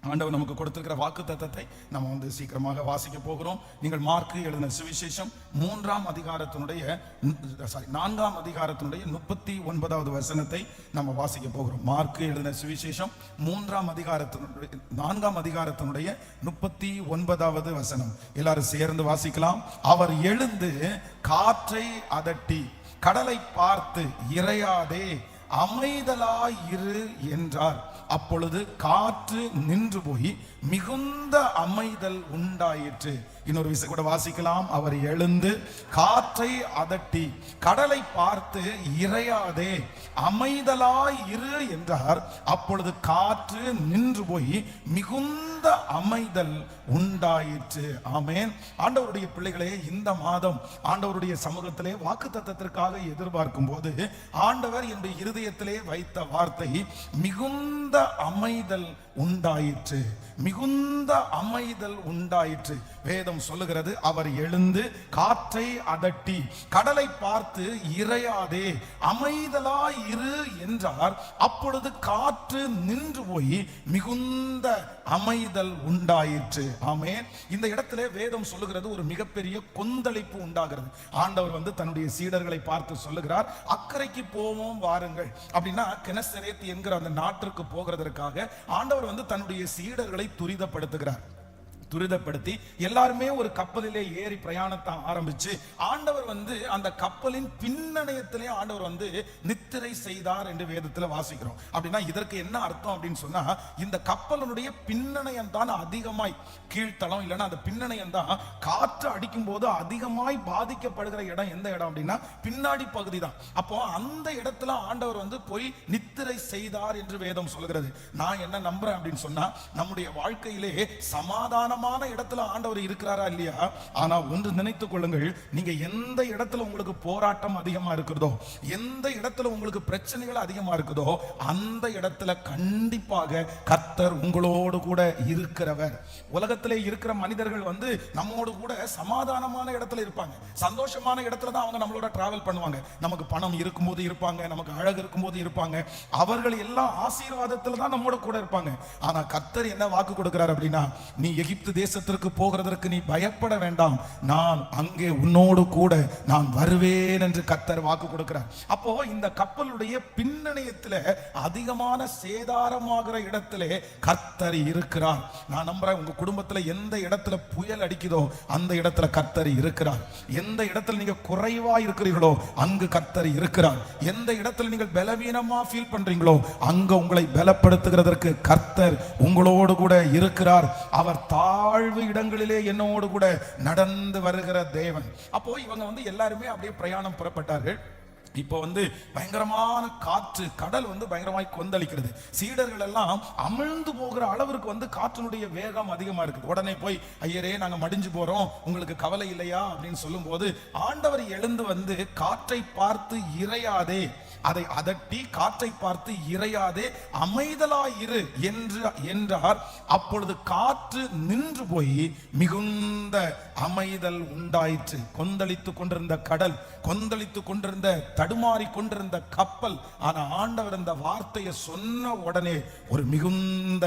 ஆண்டவர் நமக்கு கொடுத்திருக்கிற வாக்கு தத்தத்தை நம்ம சீக்கிரமாக வாசிக்க போகிறோம். நீங்கள் மார்க்கு எழுதின சுவிசேஷம் 4ஆம் அதிகாரத்தினுடைய 39வது வசனத்தை நம்ம வாசிக்க போகிறோம். மார்க்கு எழுதின சுவிசேஷம் 4ஆம் அதிகாரத்தினுடைய 39வது வசனம். எல்லாரும் சேர்ந்து வாசிக்கலாம். அவர் எழுந்து காற்றை அதட்டி கடலை பார்த்து இறையாதே அமைதலாயிரு என்றார். அப்பொழுது காற்று நின்று போய் மிகுந்த அமைதல் உண்டாயிற்று. இன்னொரு விஷயம் கூட வாசிக்கலாம். அவர் எழுந்து காற்றை அதட்டி கடலை பார்த்து இறையாதே அமைதலாயிரு என்றார். அப்பொழுது காற்று நின்று போய் மிகுந்த அமைதல் உண்டாயிற்று. ஆமென். ஆண்டவருடைய பிள்ளைகளே, இந்த மாதம் ஆண்டவருடைய சமூகத்திலே வாக்குத்தத்தத்திற்காக எதிர்பார்க்கும் போது ஆண்டவர் என்னுடைய இருதயத்திலே வைத்த வார்த்தை மிகுந்த அமைதல் உண்டாயிற்று. மிகுந்த அமைதல் உண்டாயிற்று. வேதம் சொல்லுகிறது, அவர் எழுந்து காற்றை அதட்டி கடலை பார்த்து இறையாதே அமைதலாய் இரு என்றார். அப்பொழுது காற்று நின்று போய் மிகுந்த அமைதல் உண்டாயிற்று. ஆமென். இந்த இடத்திலே வேதம் சொல்லுகிறது, ஒரு மிகப்பெரிய கொந்தளிப்பு உண்டாகிறது. ஆண்டவர் தன்னுடைய சீடர்களை பார்த்து சொல்லுகிறார், அக்கறைக்கு போவோம் வாருங்கள். அப்படின்னா கெனசரேத் என்கிற அந்த நாட்டிற்கு போகிறதற்காக ஆண்டவர் தன்னுடைய சீடர்களை துரிதப்படுத்தி எல்லாருமே ஒரு கப்பலிலே ஏறி பிரயாணத்தை ஆரம்பிச்சு ஆண்டவர் அந்த கப்பலின் பின்னணையத்திலே ஆண்டவர் நித்திரை செய்தார் என்று வேதத்தில் வாசிக்கிறோம். அப்படின்னா இதற்கு என்ன அர்த்தம் அப்படின்னு சொன்னா, இந்த கப்பலினுடைய பின்னணையம் தான் அதிகமாய் கீழ்த்தளம் இல்லைன்னா அந்த பின்னணையம் தான் காற்று அடிக்கும் போது அதிகமாய் பாதிக்கப்படுகிற இடம் எந்த இடம் அப்படின்னா பின்னாடி பகுதி தான். அப்போ அந்த இடத்துல ஆண்டவர் போய் நித்திரை செய்தார் என்று வேதம் சொல்கிறது. நான் என்ன நம்புறேன் அப்படின்னு சொன்னா, நம்முடைய வாழ்க்கையிலே சமாதானமான இடத்துல ஆண்டவர் இருக்கிறாரா இல்லையா? ஆனா ஒன்று நினைத்துக் கொள்ளுங்கள், நீங்க எந்த இடத்துல உங்களுக்கு போராட்டம் அதிகமா இருக்கிறதோ, எந்த இடத்துல உங்களுக்கு பிரச்சனைகள் அதிகமா இருக்குதோ, அந்த இடத்துல கண்டிப்பாக கர்த்தர் உங்களோடு கூட இருக்கிறவர். உலகத்திலே இருக்கிற மனிதர்கள் நம்மோடு கூட சமாதானமான இடத்துல இருப்பாங்க, சந்தோஷமான இடத்துல தான் அவங்க நம்மளோட டிராவல் பண்ணுவாங்க. நமக்கு பணம் இருக்கும்போது இருப்பாங்க, நமக்கு அழகு இருக்கும்போது இருப்பாங்க, அவர்கள் எல்லாம் ஆசீர்வாதத்துல தான் நம்மோட கூட இருப்பாங்க. ஆனா கர்த்தர் என்ன வாக்கு கொடுக்கிறார் அப்படின்னா, நீ எகிப்து தேசத்திற்கு போகிறதற்கு நீ பயப்பட வேண்டாம், நான் அங்கே உன்னோடு கூட நான் வருவேன் என்று கர்த்தர் வாக்கு கொடுக்கிறார். அப்போ இந்த கப்பலுடைய பின்னணியத்தில் அதிகமான சேதாரமாகிற இடத்திலே கர்த்தர் இருக்கிறார். நான் நம்புறேன், உங்க குடும்பத்துல எந்த இடத்துல புயல் அடிக்குதோ அந்த இடத்துல கர்த்தர் இருக்கிறார். எந்த இடத்துல நீங்க குறைவா இருக்கிறீர்களோ அங்கு கர்த்தர் இருக்கிறார். எந்த இடத்துல நீங்கள் பலவீனமா ஃபீல் பண்றீங்களோ அங்க உங்களை பலப்படுத்துகிறதற்கு கர்த்தர் உங்களோடு கூட இருக்கிறார். அவர் தாழ்வு இடங்களிலே என்னோடு கூட நடந்து வருகிற தேவன். அப்போ இவங்க எல்லாருமே அப்படியே பிரயாணம் புறப்பட்டார்கள். இப்போ பயங்கரமான காற்று, கடல் பயங்கரமாய் கொந்தளிக்கிறது. சீடர்கள் எல்லாம் அமிழ்ந்து போகிற அளவிற்கு காற்றினுடைய வேகம் அதிகமா இருக்குது. உடனே போய், ஐயரே நாங்க மடிஞ்சு போறோம், உங்களுக்கு கவலை இல்லையா அப்படின்னு சொல்லும் போது ஆண்டவர் எழுந்து காற்றை பார்த்து இறையாதே, அதை அதட்டி காற்றை பார்த்து இறையாதே அமைதலாயிரு என்றார். அப்பொழுது காற்று நின்று போய் மிகுந்த அமைதல் உண்டாயிற்று. கொந்தளித்து கொண்டிருந்த கடல், கொந்தளித்து கொண்டிருந்த தடுமாறி கொண்டிருந்த கப்பல், ஆனா ஆண்டவர் இந்த வார்த்தையை சொன்ன உடனே ஒரு மிகுந்த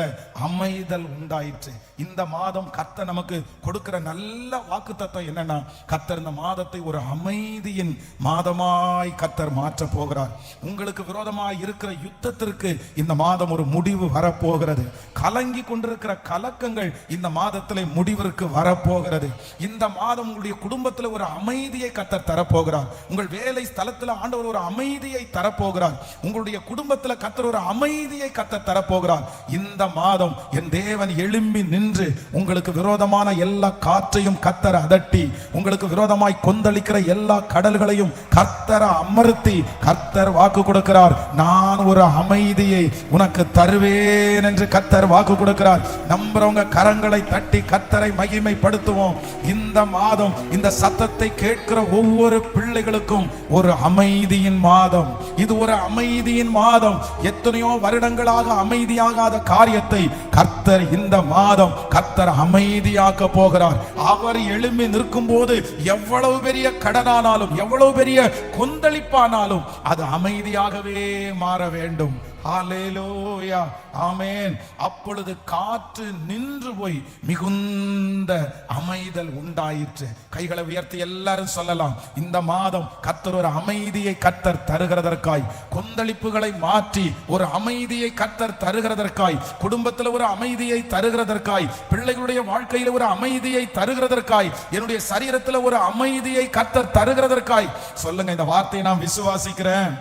அமைதல் உண்டாயிற்று. இந்த மாதம் கர்த்தர் நமக்கு கொடுக்கிற நல்ல வாக்குத்தத்தம் என்னன்னா, கர்த்தர் இந்த மாதத்தை ஒரு அமைதியின் மாதமாய் கர்த்தர் மாற்ற போகிறார். உங்களுக்கு விரோதமாய் இருக்கிற யுத்தத்திற்கு இந்த மாதம் ஒரு முடிவு வரப்போகிறது. கலங்கி கொண்டிருக்கிற கலக்கங்கள் இந்த மாதத்திலே முடிவிற்கு வரப்போகிறது. இந்த மாதம் உங்களுடைய குடும்பத்தில் ஒரு அமைதியை கர்த்தர் தரப்போகிறார். உங்கள் வேலை ஸ்தலத்தில் ஆண்டவர் ஒரு அமைதியை தரப்போகிறார். உங்களுடைய குடும்பத்தில் கர்த்தர் ஒரு அமைதியை கர்த்தர் தரப்போகிறார். இந்த மாதம் என் தேவன் எழும்பி நின்று உங்களுக்கு விரோதமான எல்லா காற்றையும் கர்த்தர் அதட்டி, உங்களுக்கு விரோதமாய் கொந்தளிக்கிற எல்லா கடல்களையும் கர்த்தர் அமர்த்தி கர்த்தர் வாக்கு கொடுக்கிறார். நான் ஒரு அமைதியை உனக்கு தருவேன் என்று கர்த்தர் வாக்கு கொடுக்கிறார். நம்புறவங்க கரங்களை தட்டி கர்த்தரை மகிமைப்படுத்துவோம். இந்த மாதம் இந்த சத்தத்தை கேட்கிற ஒவ்வொரு பிள்ளைகளுக்கும் ஒரு அமைதியின் மாதம். இது ஒரு அமைதியின் மாதம். எத்தனையோ வருடங்களாக அமைதியாகாத காரியத்தை கர்த்தர் இந்த மாதம் கர்த்தர் அமைதியாக்க போகிறார். அவர் எழும்பி நிற்கும் போது எவ்வளவு பெரிய கடனானாலும் எவ்வளவு பெரிய கொந்தளிப்பானாலும் அது அமைதியாகவே மாற வேண்டும். ஹல்லேலூயா, ஆமென். அப்பொழுது காற்று நின்று போய் மிகுந்த அமைதல் உண்டாயிற்று. கைகளை உயர்த்தி எல்லாரும் சொல்லலாம், இந்த மாதம் கர்த்தர் ஒரு அமைதியை கர்த்தர் தருகிறதற்காய், கொந்தளிப்புகளை மாற்றி ஒரு அமைதியை கர்த்தர் தருகிறதற்காய், குடும்பத்தில் ஒரு அமைதியை தருகிறதற்காய், பிள்ளைகளுடைய வாழ்க்கையில் ஒரு அமைதியை தருகிறதற்காய், என்னுடைய சரீரத்தில் ஒரு அமைதியை கர்த்தர் தருகிறதற்காய். சொல்லுங்க, இந்த வார்த்தையை நான் விசுவாசிக்கிறேன்,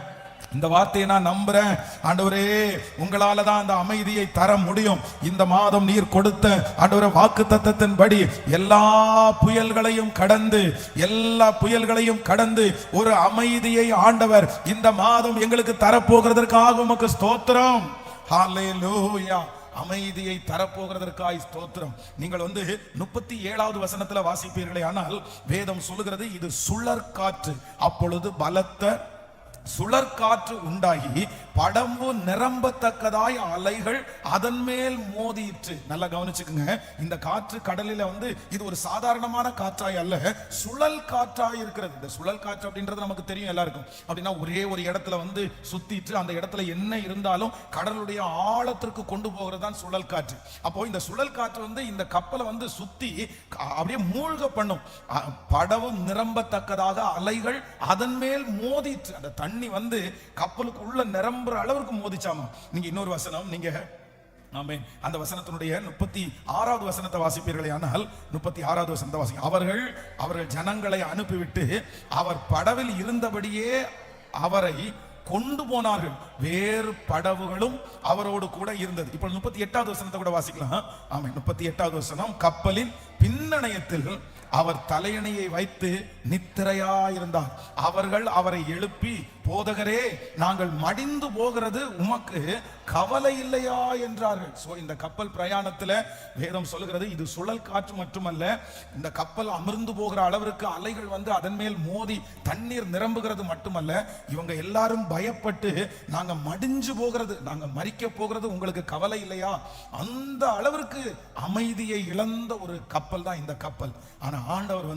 இந்த வார்த்தையை நான் நம்புறேன். ஆண்டவரே, உங்களால தான் அந்த அமைதியை தர முடியும். இந்த மாதம் நீர் கொடுத்த ஆண்டவரே வாக்குத்தத்தத்தின்படி எல்லா புயல்களையும் கடந்து ஒரு அமைதியை ஆண்டவர் இந்த மாதம் எங்களுக்கு தரப்போகிறதற்காக உமக்கு ஸ்தோத்திரம். ஹல்லேலூயா. அமைதியை தரப்போகிறதற்காய் ஸ்தோத்திரம். நீங்கள் 37வது வசனத்துல வாசிப்பீர்களே, ஆனால் வேதம் சொல்லுகிறது, இது சுழற்காற்று. அப்பொழுது பலத்த சுழற்காற்று உண்டாகி படம்பு நிரம்பத்தக்கதாய் அலைகள் அதன் மேல் மோதிற்று. நல்லா கவனிச்சுக்குங்க, இந்த காற்று கடலில இது ஒரு சாதாரணமான காற்றாய் அல்ல, சுழல் காற்றாய் இருக்கிறது. இந்த சுழல் காற்று அப்படின்றது நமக்கு தெரியும் எல்லாருக்கும். அப்படின்னா ஒரே ஒரு இடத்துல சுத்திட்டு அந்த இடத்துல என்ன இருந்தாலும் கடலுடைய ஆழத்திற்கு கொண்டு போகிறது தான் சுழல் காற்று. அப்போ இந்த சுழல் காற்று இந்த கப்பலை சுத்தி அப்படியே மூழ்க பண்ணும். படவும் நிரம்பத்தக்கதாக அலைகள் அதன் மேல் மோதிற்று. அந்த தண்ணி கப்பலுக்கு உள்ள நிரம்புற அளவுக்கு மோதிச்சாமா. நீங்க இன்னொரு வசனம், நீங்க ஆமென், அந்த வசனத்தினுடைய 36வது வசனத்தை வாசிப்பீர்களே, ஆனால் 36வது வசனத்தை வாசி. அவர்கள் ஜனங்களை அனுப்பிவிட்டு அவர் படவில் இருந்தபடியே அவரை கொண்டு போனார்கள், வேறு படவுகளும் அவரோடு கூட இருந்தது. இப்போ 38வது வசனத்தை கூட வாசிக்கலாம். ஆமென். 38வது வசனம், கப்பலின் பின்னணையத்தில் அவர் தலையணையை வைத்து நித்திரையாயிருந்தார். அவர்கள் அவரை எழுப்பி, போதகரே, நாங்கள் மடிந்து போகிறது உமக்கு கவலை இல்லையா என்றார்கள். சோ இந்த கப்பல் பிரயாணத்துல வேதம் சொல்லுகிறது, இது சுழல் காற்று மட்டுமல்ல, இந்த கப்பல் அமிர்ந்து போகிற அளவிற்கு அலைகள் அதன் மேல் மோதி தண்ணீர் நிரம்புகிறது மட்டுமல்ல, இவங்க எல்லாரும் பயப்பட்டு, நாங்க மடிஞ்சு போகிறது, நாங்க மரிக்க போகிறது உங்களுக்கு கவலை இல்லையா? அந்த அளவிற்கு அமைதியை இழந்த ஒரு கப்பல் தான் இந்த கப்பல். ஆனா ஆண்டவர்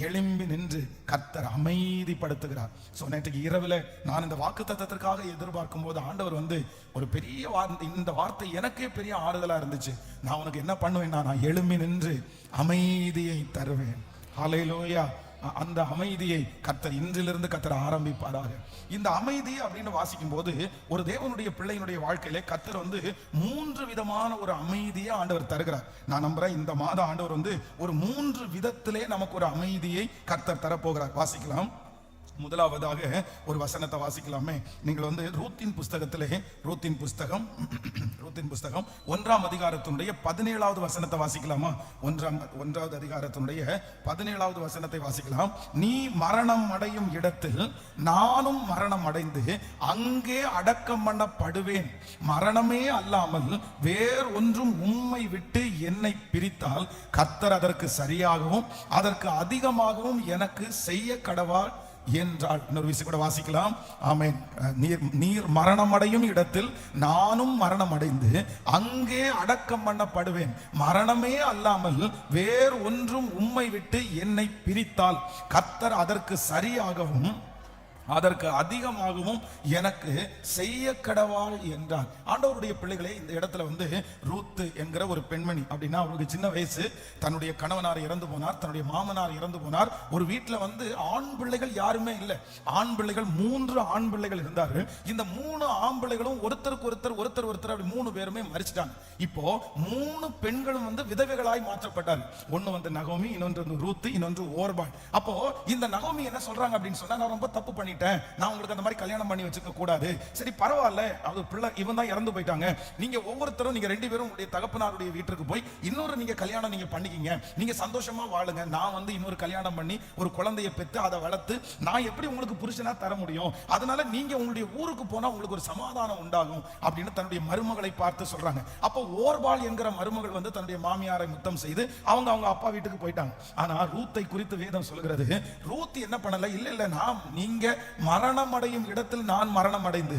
எழும்பி நின்று கர்த்தர் அமைதிப்படுத்துகிறார். சோ நேற்றைக்கு இரவுல நான் இந்த வாக்குத்தத்தத்திற்காக எதிர்பார்க்கும் போது ஆண்டவர் ஒரு பெரிய இந்த வார்த்தை எனக்கே பெரிய ஆறுதலா இருந்துச்சு. நான் உனக்கு என்ன பண்ணுவேன்னா, நான் எழும்பி நின்று அமைதியை தருவேன். ஹல்லேலூயா. அந்த அமைதியை கர்த்தர் இன்றிலிருந்து கர்த்தர் ஆரம்பிப்பாராக. இந்த அமைதி அப்படின்னு வாசிக்கும் போது ஒரு தேவனுடைய பிள்ளையினுடைய வாழ்க்கையிலே கர்த்தர் 3 விதமான ஒரு அமைதியை ஆண்டவர் தருகிறார். நான் நம்புறேன் இந்த மாதம் ஆண்டவர் ஒரு 3 விதத்திலே நமக்கு ஒரு அமைதியை கர்த்தர் தரப்போகிறார். வாசிக்கலாம். முதலாவதாக ஒரு வசனத்தை வாசிக்கலாமே. நீங்கள் ரூத்தின் புஸ்தகம் 1ஆம் அதிகாரத்தினுடைய 17வது வசனத்தை வாசிக்கலாமா? 1வது அதிகாரத்தினுடைய 17வது வசனத்தை வாசிக்கலாம். நீ மரணம் அடையும் இடத்தில் நானும் மரணம் அடைந்து அங்கே அடக்கம் பண்ணப்படுவேன். மரணமே அல்லாமல் வேறு ஒன்றும் உம்மை விட்டு என்னை பிரித்தால் கர்த்தர் அதற்கு சரியாகவும் அதற்கு அதிகமாகவும் எனக்கு செய்ய கடவார் என்றால். இன்னொரு விஷயம் கூட வாசிக்கலாம். ஆமென். நீர் மரணம் அடையும் இடத்தில் நானும் மரணம் அடைந்து அங்கே அடக்கம் பண்ணப்படுவேன். மரணமே அல்லாமல் வேறு ஒன்றும் உம்மை விட்டு என்னை பிரித்தால் கர்த்தர் அதற்கு சரியாகவும் அதற்கு அதிகமாகவும் எனக்கு செய்ய கடவாள் என்றார். ஆண்டவருடைய பிள்ளைகளே, இந்த இடத்துல ரூத்து என்கிற ஒரு பெண்மணி, அப்படின்னா அவருக்கு சின்ன வயசு, தன்னுடைய கணவனார் இறந்து போனார், தன்னுடைய மாமனார் இறந்து போனார். ஒரு வீட்டில் ஆண் பிள்ளைகள் யாருமே இல்லை. ஆண் பிள்ளைகள் 3 ஆண் பிள்ளைகள் இருந்தார்கள். இந்த 3 ஆண் பிள்ளைகளும் ஒருத்தருக்கு ஒருத்தர் அப்படி 3 பேருமே மரிச்சிட்டாங்க. இப்போ 3 பெண்களும் விதவைகளாய் மாற்றப்பட்டார். ஒன்னு நகோமி, இன்னொன்று ரூத்து, இன்னொன்று ஓர்பாள். அப்போ இந்த நகோமி என்ன சொல்றாங்க அப்படின்னு சொன்னா, நான் ரொம்ப தப்பு பண்ணி நான் உங்களுக்கு அந்த மாதிரி கல்யாணம் பண்ணி வச்சுக்க கூடாது. சரி பரவாயில்ல, அது பிள்ளை இவன் தான் இறந்து போயிட்டாங்க. நீங்க ஒவ்வொருத்தரும் நீங்க 2 பேரும் உங்களுடைய தகப்பனாருடைய வீட்டுக்கு போய் இன்னொரு நீங்க கல்யாணம் நீங்க பண்ணிக்கிங்க, நீங்க சந்தோஷமா வாழுங்க. நான் இன்னொரு கல்யாணம் பண்ணி ஒரு குழந்தையை பெற்று அதை வளர்த்து நான் எப்படி உங்களுக்கு புருஷனா தர முடியும்? அதனால நீங்க உங்களுடைய ஊருக்கு போனா உங்களுக்கு ஒரு சமாதானம் உண்டாகும் அப்படின்னு தன்னுடைய மருமகளை பார்த்து சொல்றாங்க. அப்போ ஓர்பாள் என்கிற மருமகள் தன்னுடைய மாமியாரை முத்தம் செய்து அவங்க அப்பா வீட்டுக்கு போயிட்டாங்க. ஆனா ரூத்தை குறித்து வேதம் சொல்கிறது, ரூத் என்ன பண்ணல, இல்ல நான் நீங்க மரணம் அடையும் இடத்தில் நான் மரணம் அடைந்து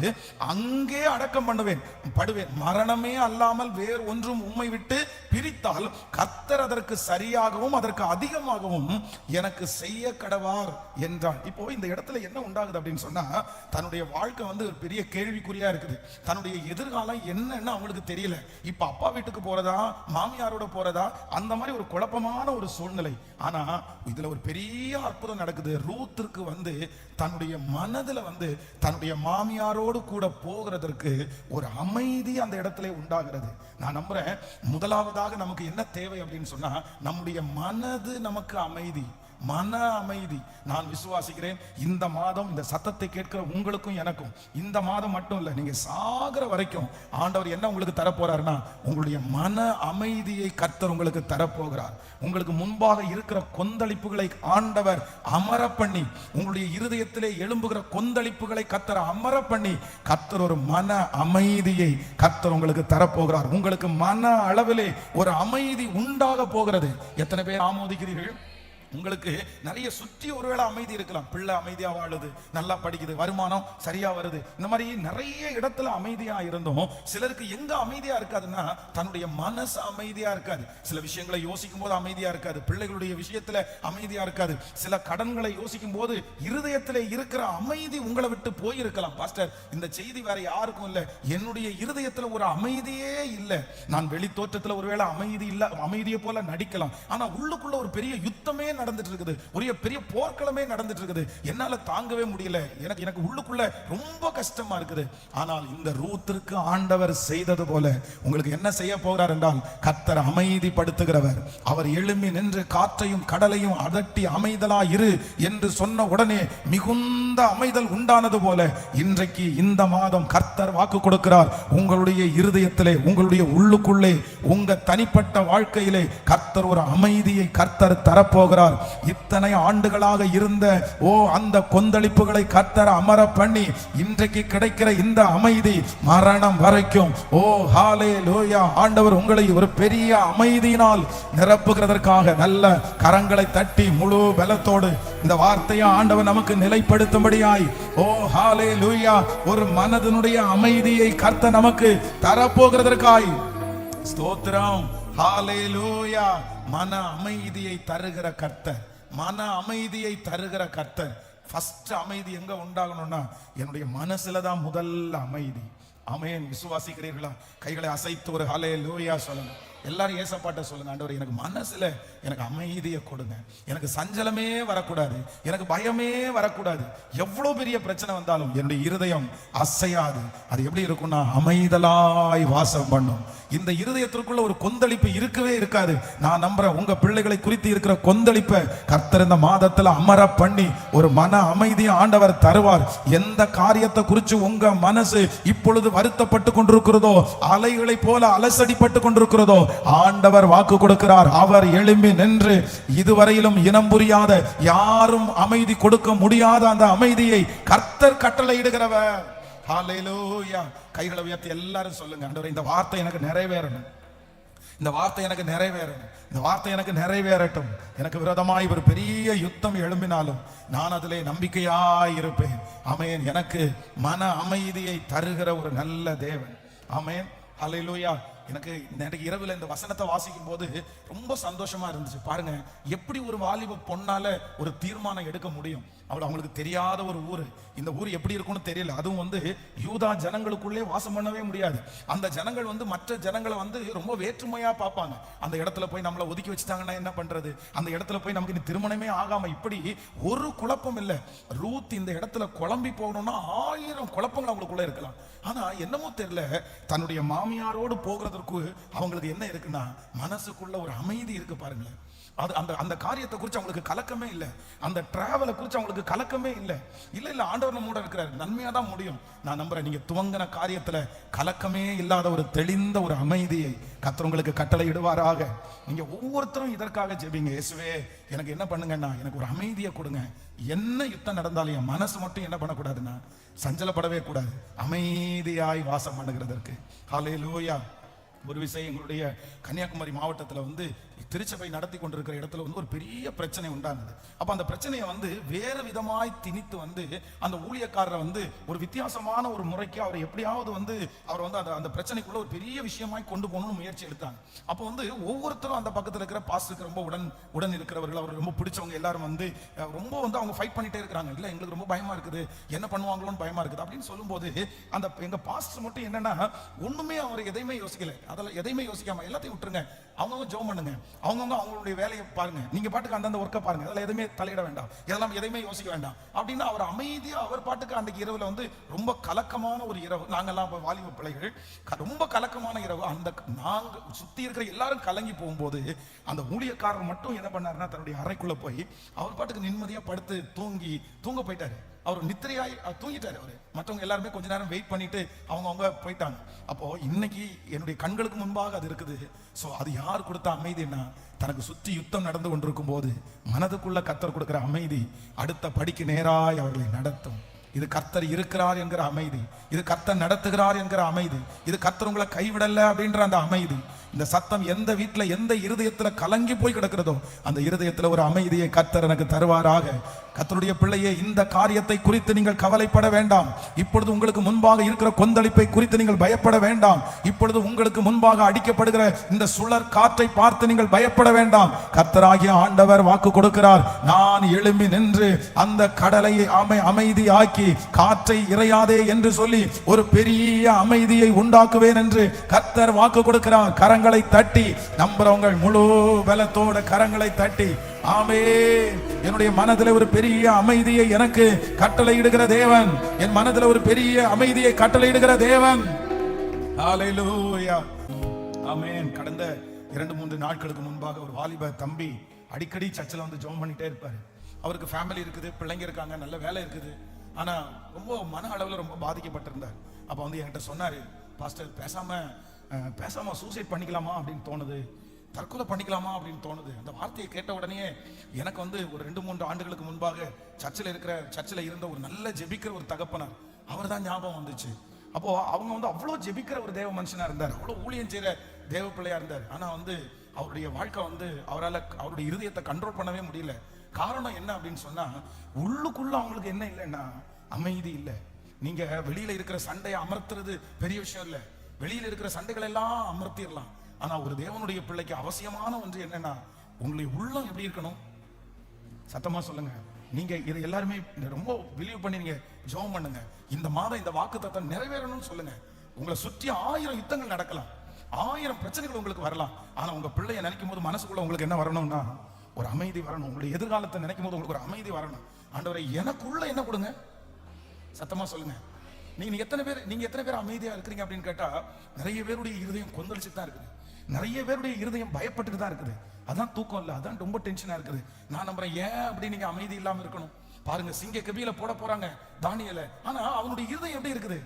அங்கே அடக்கம் படுவேன். மரணமே அல்லாமல் வேறு ஒன்றும் உம்மை விட்டு பிரித்தால் கர்த்தர் அதற்கு சரியாகவும் அதற்கு அதிகமாகவும் எனக்கு செய்ய கடவார் என்றான். இப்போ இந்த இடத்துல என்ன உண்டாகுது அப்படின்னு சொன்னா, தன்னுடைய வாழ்க்கை ஒரு பெரிய கேள்விக்குறியா இருக்குது. தன்னுடைய எதிர்காலம் என்னன்னு அவங்களுக்கு தெரியல. இப்ப அப்பா வீட்டுக்கு போறதா மாமியாரோட போறதா அந்த மாதிரி ஒரு குழப்பமான ஒரு சூழ்நிலை. ஆனா இதுல ஒரு பெரிய அற்புதம் நடக்குது. ரூத்திற்கு தன்னுடைய மனதுல தன்னுடைய மாமியாரோடு கூட போகிறதற்கு ஒரு அமைதி அந்த இடத்துல உண்டாகிறது. நான் நம்புறேன், முதலாவதாக நமக்கு என்ன தேவை அப்படின்னு சொன்னா, நம்முடைய மனது நமக்கு அமைதி, மன அமைதி. நான் விசுவாசிக்கிறேன், இந்த மாதம் இந்த சத்தத்தை கேட்கிற உங்களுக்கும் எனக்கும் இந்த மாதம் மட்டும் இல்ல, நீங்க சாகிற வரைக்கும் ஆண்டவர் என்ன உங்களுக்கு தரப்போறாருன்னா, உங்களுடைய மன அமைதியை கர்த்தர் உங்களுக்கு தரப்போகிறார். உங்களுக்கு முன்பாக இருக்கிற கொந்தளிப்புகளை ஆண்டவர் அமர பண்ணி, உங்களுடைய இருதயத்திலே எழும்புகிற கொந்தளிப்புகளை கர்த்தர் அமர பண்ணி, கர்த்தர் ஒரு மன அமைதியை கர்த்தர் உங்களுக்கு தரப்போகிறார். உங்களுக்கு மன அளவிலே ஒரு அமைதி உண்டாக போகிறது. எத்தனை பேர் ஆமோதிக்கிறீர்கள்? உங்களுக்கு நிறைய சுற்றி ஒருவேளை அமைதி இருக்கலாம். பிள்ளை அமைதியா வாழுது, நல்லா படிக்குது, வருமானம் சரியா வருது, இந்த மாதிரி நிறைய இடத்துல அமைதியா இருந்தோம். சிலருக்கு எங்க அமைதியா இருக்காதுன்னா, தன்னுடைய மனசு அமைதியா இருக்காது. சில விஷயங்களை யோசிக்கும் போது அமைதியா இருக்காது, பிள்ளைகளுடைய விஷயத்துல அமைதியா இருக்காது, சில கடன்களை யோசிக்கும் போது இருதயத்திலே இருக்கிற அமைதி உங்களை விட்டு போயிருக்கலாம். பாஸ்டர், இந்த செய்தி வேற யாருக்கும் இல்ல, என்னுடைய இருதயத்துல ஒரு அமைதியே இல்லை. நான் வெளி தோற்றத்துல ஒருவேளை அமைதி இல்ல, அமைதியை போல நடிக்கலாம், ஆனா உள்ளுக்குள்ள ஒரு பெரிய யுத்தமே நடந்துட்டு இருக்குது, ஒரு பெரிய போர்க்களமே நடந்துட்டு இருக்குது. என்னால தாங்கவே முடியல, எனக்கு உள்ளுக்குள்ள ரொம்ப கஷ்டமா இருக்குது. ஆனால் இந்த ரூத்திற்கு ஆண்டவர் செய்தது போல உங்களுக்கு என்ன செய்ய போகிறார் என்றால், கர்த்தர் அமைதிப்படுத்துகிறவர். அவர் எழும்பி நின்று காற்றையும் கடலையும் அதட்டி அமைதலா இரு என்று சொன்ன உடனே மிகுந்த அமைதல் உண்டானது போல, இன்றைக்கு இந்த மாதம் கர்த்தர் வாக்கு கொடுக்கிறார். உங்களுடைய இருதயத்திலே, உங்களுடைய உள்ளுக்குள்ளே, உங்க தனிப்பட்ட வாழ்க்கையிலே கர்த்தர் ஒரு அமைதியை கர்த்தர் தரப்போகிறார். இத்தனை ஆண்டுகளாக இருந்த அந்த கொந்தளிப்புகளை கர்த்தர் அமர பண்ணி, இன்றைக்கு கிடைக்கிற இந்த அமைதி மரணம் வரைக்கும் ஹalleluya, ஆண்டவர் உங்களை ஒரு பெரிய அமைதியினால் நிரப்புகிறதற்காக நல்ல கரங்களை தட்டி முழு பலத்தோடு இந்த வார்த்தையை ஆண்டவர் நமக்கு நிலைப்படுத்தும்படியாய் ஹalleluya, ஒரு மனதினுடைய அமைதியை கர்த்தர் நமக்கு தரப்போகிறதற்காய் ஸ்தோத்திரம். ஹalleluya. மன அமைதியை தருகிற கர்த்தர், மன அமைதியை தருகிற கர்த்தர். ஃபர்ஸ்ட் அமைதி எங்க உண்டாகணும்னா, என்னுடைய மனசுல தான் முதல் அமைதி. ஆமென். விசுவாசிக்கிறீர்களா? கைகளை அசைத்து ஒரு ஹalleluya சொல்லுங்க. எல்லாரும் ஏசப்பாட்ட சொல்லுங்க, ஆண்டவரே எனக்கு மனசுல எனக்கு அமைதியை கொடுங்க, எனக்கு சஞ்சலமே வரக்கூடாது, எனக்கு பயமே வரக்கூடாது. எவ்வளவு பெரிய பிரச்சனை வந்தாலும் என்னுடைய இருதயம் அசையாது. அது எப்படி இருக்கும்னா, அமைதலாய் வாசம் பண்ணும். இந்த இருதயத்திற்குள்ள ஒரு கொந்தளிப்பு இருக்கவே இருக்காது. நான் நம்புறேன், உங்க பிள்ளைகளை குறித்து இருக்கிற கொந்தளிப்பை கர்த்தர் இந்த மாதத்துல அமர பண்ணி ஒரு மன அமைதியை ஆண்டவர் தருவார். எந்த காரியத்தை குறித்து உங்க மனசு இப்பொழுது வருத்தப்பட்டு கொண்டிருக்கிறதோ, அலைகளை போல அலசடிப்பட்டு கொண்டிருக்கிறதோ, ஆண்டவர் வாக்கு கொடுக்கிறார். அவர் எழும்பி நின்று இதுவரையிலும் இனம் புரியாத, யாரும் அமைதி கொடுக்க முடியாத அந்த அமைதியை கர்த்தர் கட்டளையிடுகிறவர். ஹalleluya. கைகளை உயர்த்தி எல்லாரும் சொல்லுங்க, ஆண்டவரே இந்த வார்த்தை எனக்கு நிறைவேறணும், இந்த வார்த்தை எனக்கு நிறைவேறணும், இந்த வார்த்தை எனக்கு நிறைவேறட்டும். எனக்கு விரோதமாய் ஒரு பெரிய யுத்தம் எழும்பினாலும் நான் அதிலே நம்பிக்கையாய் இருப்பேன். ஆமென். எனக்கு மன அமைதியை தருகிற ஒரு நல்ல தேவன். ஆமென். ஹalleluya. எனக்கு இரவுல இந்த வசனத்தை வாசிக்கும் போது ரொம்ப சந்தோஷமா இருந்துச்சு. பாருங்க, எப்படி ஒரு வாலிப பொண்ணால ஒரு தீர்மானம் எடுக்க முடியும். அவங்களுக்கு தெரியாத ஒரு ஊரு, இந்த ஊர் எப்படி இருக்கும்னு தெரியல. அதுவும் யூதா ஜனங்களுக்குள்ளே வாசம் பண்ணவே முடியாது. அந்த ஜனங்கள் மற்ற ஜனங்களை ரொம்ப வேற்றுமையா பார்ப்பாங்க. அந்த இடத்துல போய் நம்மளை ஒதுக்கி வச்சுட்டாங்கன்னா என்ன பண்றது, அந்த இடத்துல போய் நமக்கு திருமணமே ஆகாம, இப்படி ஒரு குழப்பம் இல்லை. ரூத் இந்த இடத்துல குழம்பி போகணும்னா 1000 குழப்பங்கள் அவங்களுக்குள்ள இருக்கலாம். ஆனா என்னமோ தெரியல, தன்னுடைய மாமியாரோடு போகிறதற்கு அவங்களுக்கு என்ன இருக்குன்னா, மனசுக்குள்ள ஒரு அமைதி இருக்கு. பாருங்களேன், அந்த காரியத்தை குறித்து அவங்களுக்கு கலக்கமே இல்லை, அந்த டிராவலை குறித்து அவங்களுக்கு கலக்கமே இல்லை. இல்ல ஆண்டவர் நம்மோட இருக்கிறார், நன்மையா தான் முடியும். நான் நம்புறேன், நீங்க துவங்கின காரியத்துல கலக்கமே இல்லாத ஒரு தெளிந்த ஒரு அமைதியை கர்த்தர் உங்களுக்கு கட்டளை இடுவாராக. நீங்க ஒவ்வொருத்தரும் இதற்காக ஜெபிங்க. இயேசுவே எனக்கு என்ன பண்ணுங்கன்னா, எனக்கு ஒரு அமைதியை கொடுங்க. என்ன யுத்தம் நடந்தாலும் என் மனசு மட்டும் என்ன பண்ணக்கூடாதுன்னா, சஞ்சலப்படவே கூடாது, அமைதியாய் வாசம் பண்ணுகிறதற்கு. ஹalleluya. ஒரு விஷயம் எங்களுடைய கன்னியாகுமரி மாவட்டத்தில் வந்து திருச்சபை நடத்தி கொண்டிருக்கிற இடத்துல வந்து ஒரு பெரிய பிரச்சனை உண்டானது. அப்ப அந்த பிரச்சனையை வந்து வேறு விதமாய் திணித்து வந்து அந்த ஊழியக்காரரை வந்து ஒரு வித்தியாசமான ஒரு முறைக்கு அவர் எப்படியாவது வந்து அவர் வந்து அந்த பிரச்சனைக்குள்ள ஒரு பெரிய விஷயமாய் கொண்டு போகணும்னு முயற்சி எடுத்தாங்க. அப்போ வந்து ஒவ்வொருத்தரும் அந்த பக்கத்தில் இருக்கிற பாஸ்டருக்கு ரொம்ப உடன் இருக்கிறவர்கள், அவர் ரொம்ப பிடிச்சவங்க எல்லாரும் வந்து ரொம்ப வந்து அவங்க ஃபைட் பண்ணிட்டே இருக்கிறாங்க. இல்லை எங்களுக்கு ரொம்ப பயமா இருக்குது, என்ன பண்ணுவாங்களோன்னு பயமா இருக்குது அப்படின்னு சொல்லும்போது அந்த எங்க பாஸ்டர் மட்டும் என்னன்னா ஒண்ணுமே அவர் எதையுமே யோசிக்கல. அதெல்லாம் எதையுமே யோசிக்காம எல்லாத்தையும் விட்டுருங்க, அவங்கவுங்க ஜெபம் பண்ணுங்க, அவங்கவுங்க அவங்களுடைய வேலையை பாருங்க, நீங்க பாட்டுக்கு அந்தந்த ஒர்க்கை பாருங்க, அதெல்லாம் எதுவுமே தலையிட வேண்டாம், இதெல்லாம் எதையுமே யோசிக்க வேண்டாம் அப்படின்னு அவர் அமைதியா அவர் பாட்டுக்கு அன்றைக்கு இரவுல வந்து ரொம்ப கலக்கமான ஒரு இரவு. நாங்கெல்லாம் வாலிப பிள்ளைகள், ரொம்ப கலக்கமான இரவு. அந்த நாங்க சுத்தி இருக்கிற எல்லாரும் கலங்கி போகும்போது அந்த ஊழியக்காரர் மட்டும் என்ன பண்ணாருன்னா தன்னுடைய அறைக்குள்ள போய் அவர் பாட்டுக்கு நிம்மதியா படுத்து தூங்க போயிட்டாரு. அவர் நித்திரையாய் தூங்கிட்டாரு. அவரு மற்றவங்க எல்லாருமே கொஞ்ச நேரம் வெயிட் பண்ணிட்டு அவங்க போயிட்டாங்க. அப்போ இன்னைக்கு என்னுடைய கண்களுக்கு முன்பாக அது இருக்குது. சோ அது யார் கொடுத்த அமைதினா, தனக்கு சுத்தி யுத்தம் நடந்து கொண்டிருக்கும் போது மனதுக்குள்ள கர்த்தர் கொடுக்கிற அமைதி அடுத்த படிக்கு நேராய் அவர்களை நடத்தும். இது கர்த்தர் இருக்கிறார் என்கிற அமைதி, இது கர்த்தர் நடத்துகிறார் என்கிற அமைதி, இது கர்த்தர் உங்களை கைவிடல அப்படின்ற அந்த அமைதி. இந்த சத்தம் எந்த வீட்டுல எந்த இருதயத்துல கலங்கி போய் கிடக்கிறதோ அந்த இருதயத்துல ஒரு அமைதியை கர்த்தர் எனக்கு தருவாராக. கர்த்தருடைய பிள்ளையே, இந்த காரியத்தை குறித்து நீங்கள் கவலைப்பட வேண்டாம். இப்பொழுது உங்களுக்கு முன்பாக இருக்கிற கொந்தளிப்பை குறித்து நீங்கள் பயப்பட வேண்டாம். இப்பொழுது உங்களுக்கு முன்பாக அடிக்கப்படுகிற இந்த சுழற் காற்றை பார்த்து நீங்கள் பயப்பட வேண்டாம். கர்த்தராகிய ஆண்டவர் வாக்கு கொடுக்கிறார், நான் எழும்பி நின்று அந்த கடலை அமைதியாக்கி காற்றை இறையாதே என்று சொல்லி ஒரு பெரிய அமைதியை உண்டாக்குவேன் என்று கர்த்தர் வாக்கு கொடுக்கிறார். கரங்களை தட்டி நம்புறவங்க முழு பலத்தோட கரங்களை தட்டி ஆமென். என்னுடைய மனதில் ஒரு பெரிய அமைதியை எனக்கு கட்டளையிடுகிற தேவன், என் மனதில் ஒரு பெரிய அமைதியை கட்டளையிடுகிற தேவன். ஹல்லேலூயா, ஆமென். கடந்த 2-3 நாட்களுக்கு முன்பாக ஒரு வாலிப தம்பி அடிக்கடி சர்ச்சில் வந்து ஜெபம் பண்ணிட்டே இருப்பாரு. அவருக்கு ஃபேமிலி இருக்குது, பிள்ளைங்க இருக்காங்க, நல்ல வேலை இருக்குது. ஆனா ரொம்ப மன அளவில் ரொம்ப பாதிக்கப்பட்டிருந்தார். அப்ப வந்து என்கிட்ட சொன்னாரு, பாஸ்டர் பேசாம சூசைட் பண்ணிக்கலாமா அப்படின்னு தோணுது, தற்கொலை பண்ணிக்கலாமா அப்படின்னு தோணுது. அந்த வார்த்தையை கேட்ட உடனே எனக்கு வந்து ஒரு 2-3 ஆண்டுகளுக்கு முன்பாக சர்ச்சில் இருந்த ஒரு நல்ல ஜெபிக்கிற ஒரு தகப்பனார், அவர் தான் ஞாபகம் வந்துச்சு. அப்போ அவங்க வந்து அவ்வளோ ஜெபிக்கிற ஒரு தேவ மனுஷனா இருந்தார், அவ்வளோ ஊழியம் செய்யற தேவ பிள்ளையா இருந்தார். ஆனா வந்து அவருடைய வாழ்க்கை வந்து அவரால் அவருடைய இருதயத்தை கண்ட்ரோல் பண்ணவே முடியல. காரணம் என்ன அப்படின்னு சொன்னா, உள்ளுக்குள்ள அவங்களுக்கு என்ன இல்லைன்னா அமைதி இல்லை. நீங்க வெளியில இருக்கிற சண்டையை அமர்த்துறது பெரிய விஷயம் இல்லை, வெளியில இருக்கிற சண்டைகள் எல்லாம் அமர்த்திடலாம். ஆனா ஒரு தேவனுடைய பிள்ளைக்கு அவசியமான ஒன்று என்னன்னா, உங்களுடைய உள்ளம் எப்படி இருக்கணும்? சத்தமா சொல்லுங்க. நீங்க இதை எல்லாருமே ரொம்ப பிலீவ் பண்ணி நீங்க ஜெபம் பண்ணுங்க. இந்த மாதம் இந்த வாக்குத்தத்தம் நிறைவேறணும்னு சொல்லுங்க. உங்களை சுற்றி 1000 யுத்தங்கள் நடக்கலாம், 1000 பிரச்சனைகள் உங்களுக்கு வரலாம். ஆனா உங்க பிள்ளைய நினைக்கும் போது மனசுக்குள்ள உங்களுக்கு என்ன வரணும்னா ஒரு அமைதி வரணும். உங்களுடைய எதிர்காலத்தை நினைக்கும் போது உங்களுக்கு ஒரு அமைதி வரணும். ஆண்டவரே எனக்குள்ள என்ன கொடுங்க? சத்தமா சொல்லுங்க. நீங்க எத்தனை பேர் அமைதியா இருக்கிறீங்க அப்படின்னு கேட்டா, நிறைய பேருடைய இருதயம் கொந்தளிச்சுட்டு தான் இருக்குது, நிறைய பேருடைய இருதயம் பயப்பட்டுட்டு தான் இருக்குது. அதான் தூக்கம் இல்லை, அதான் ரொம்ப டென்ஷனா இருக்குது. நான் நம்புறேன், ஏன் அப்படி நீங்க அமைதி இல்லாம இருக்கணும்? பாருங்க, சிங்க கபியில போட போறாங்க தானியேல, ஆனா அவனுடைய இருதயம் எப்படி இருக்குது?